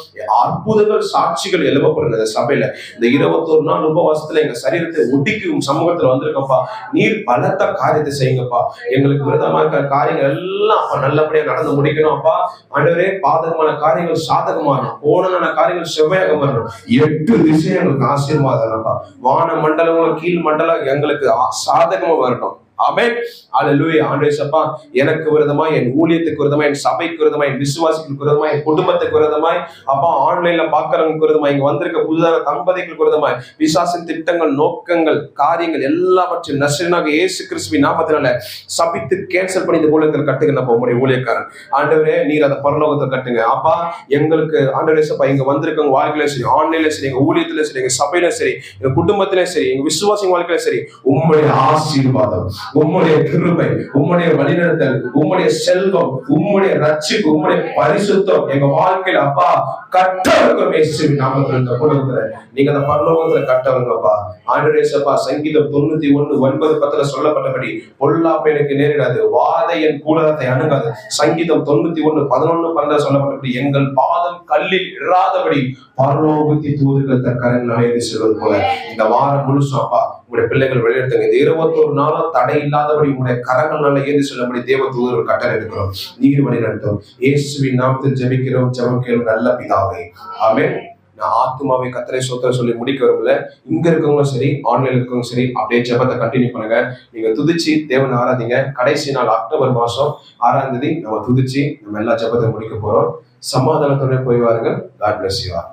அற்புதங்கள், சாட்சிகள் எழுப்பப்படும் இந்த சபையில. இந்த 21 நாள் உபவாசத்துல எங்க சரீரத்தை ஒட்டிக்கும் சமூகத்துல வந்திருக்கப்பா. நீர் பலத்த காரியத்தை செய்யுங்கப்பா. எங்களுக்கு விரதமா இருக்கிற காரியங்கள் எல்லாம் அப்ப நல்லபடியா நடந்து முடிக்கணும் அப்பா. ஆண்டவரே, பாதகமான காரியங்கள் சாதகமானோம், கோணலான காரியங்கள் செவ்வையாக வரணும். 8 விஷயங்களுக்கு ஆசீர்வாதம். வான மண்டலம், கீழ் மண்டலம் எங்களுக்கு சாதகமா வரட்டும். ஆமென். ஹல்லேலூயா. ஆண்டவரே சப்பா, எனக்கு விரோதமாய், என் ஊழியத்துக்கு விரோதமாய், என் சபைக்கு விரோதமாய், என் விசுவாசிகளுக்கு விரோதமாய், என் குடும்பத்துக்கு விரோதமாய், அப்பா ஆன்லைன்ல பாக்குறவங்களுக்கு விரோதமாய், இங்க வந்திருக்க புதிதாக தம்பதிகளுக்கு விரோதமாய், பிசாசின் திட்டங்கள், நோக்கங்கள், காரியங்கள் எல்லாவற்றையும் நசரேயனாகிய இயேசு கிறிஸ்துவின் நாமத்தினால சபித்து கேன்சல் பண்ணி இந்த ஊழியத்தில் கட்டுங்க. உங்களுடைய ஊழியக்காரன் ஆண்டவரே, நீர் அந்த பரலோகத்தை கட்டுங்க அப்பா. எங்களுக்கு ஆண்டவரே சப்பா, இங்க வந்திருக்கவங்க வாழ்க்கையில சரி, ஆன்லைன்ல சரி, எங்க ஊழியத்துல சரி, எங்க சபையில சரி, எங்க குடும்பத்திலே சரி, எங்க விசுவாசி வாழ்க்கையில சரி, உம்முடைய ஆசீர்வாதம், உம்முடைய கிருபை, உம்முடைய வழிநடத்தல், உம்முடைய செல்வம், உம்முடைய ரட்சிப்பு, உம்முடைய பரிசுத்தம் எங்க வாழ்க்கையில அப்பா கட்டவங்க. இயேசுவின் நாமத்தில் இந்த குடும்பத்துல நீங்க அந்த பரலோகத்துல கட்டவங்கப்பா. ஆண்டவரே சப்பா, சங்கீதம் 91:9-10 சொல்லப்பட்டபடி பொல்லாப்பு எனக்கு நேரிடாது, வாதை என் கூடாரத்தை அணுகாது. சங்கீதம் 91:11-12 சொல்லப்பட்டபடி எங்கள் பாதம் கல்லில் இராதபடி பரலோகத்தின் தூதர்கள் தக்கரங்கள் அழைத்து செல்வது போல இந்த வாரம் முழுசும் அப்பா உங்களுடைய பிள்ளைகள் வெளியெடுத்துங்க. இந்த 21 நாளும் தடை இல்லாதபடி உங்களுடைய கரங்களால ஏந்தி செல்லும்படி தேவ தூதர்கள் கட்டளை எடுக்கிறோம். நீர் வழி நடத்தும். இயேசுவின் நாமத்தில் ஜெபிக்கிறோம், ஜெபம் கேளும் நல்ல பிதாவே. ஆமென். நான் ஆத்துமாவை கர்த்தரை ஸ்தோத்திரம் சொல்லி முடிக்க விரும்பல. இங்க இருக்கவங்களும் சரி, ஆன்லைன்ல இருக்கவங்க சரி, அப்படியே ஜெபத்தை கண்டினியூ பண்ணுங்க. நீங்க துதிச்சு தேவனை ஆராதிங்க. கடைசி நாள் அக்டோபர் மாசம் 6ஆம் தேதி நம்ம துதிச்சு நம்ம எல்லா ஜெபத்தை முடிக்க போறோம். சமாதானத்தோட போய் வாருங்க. God bless you all.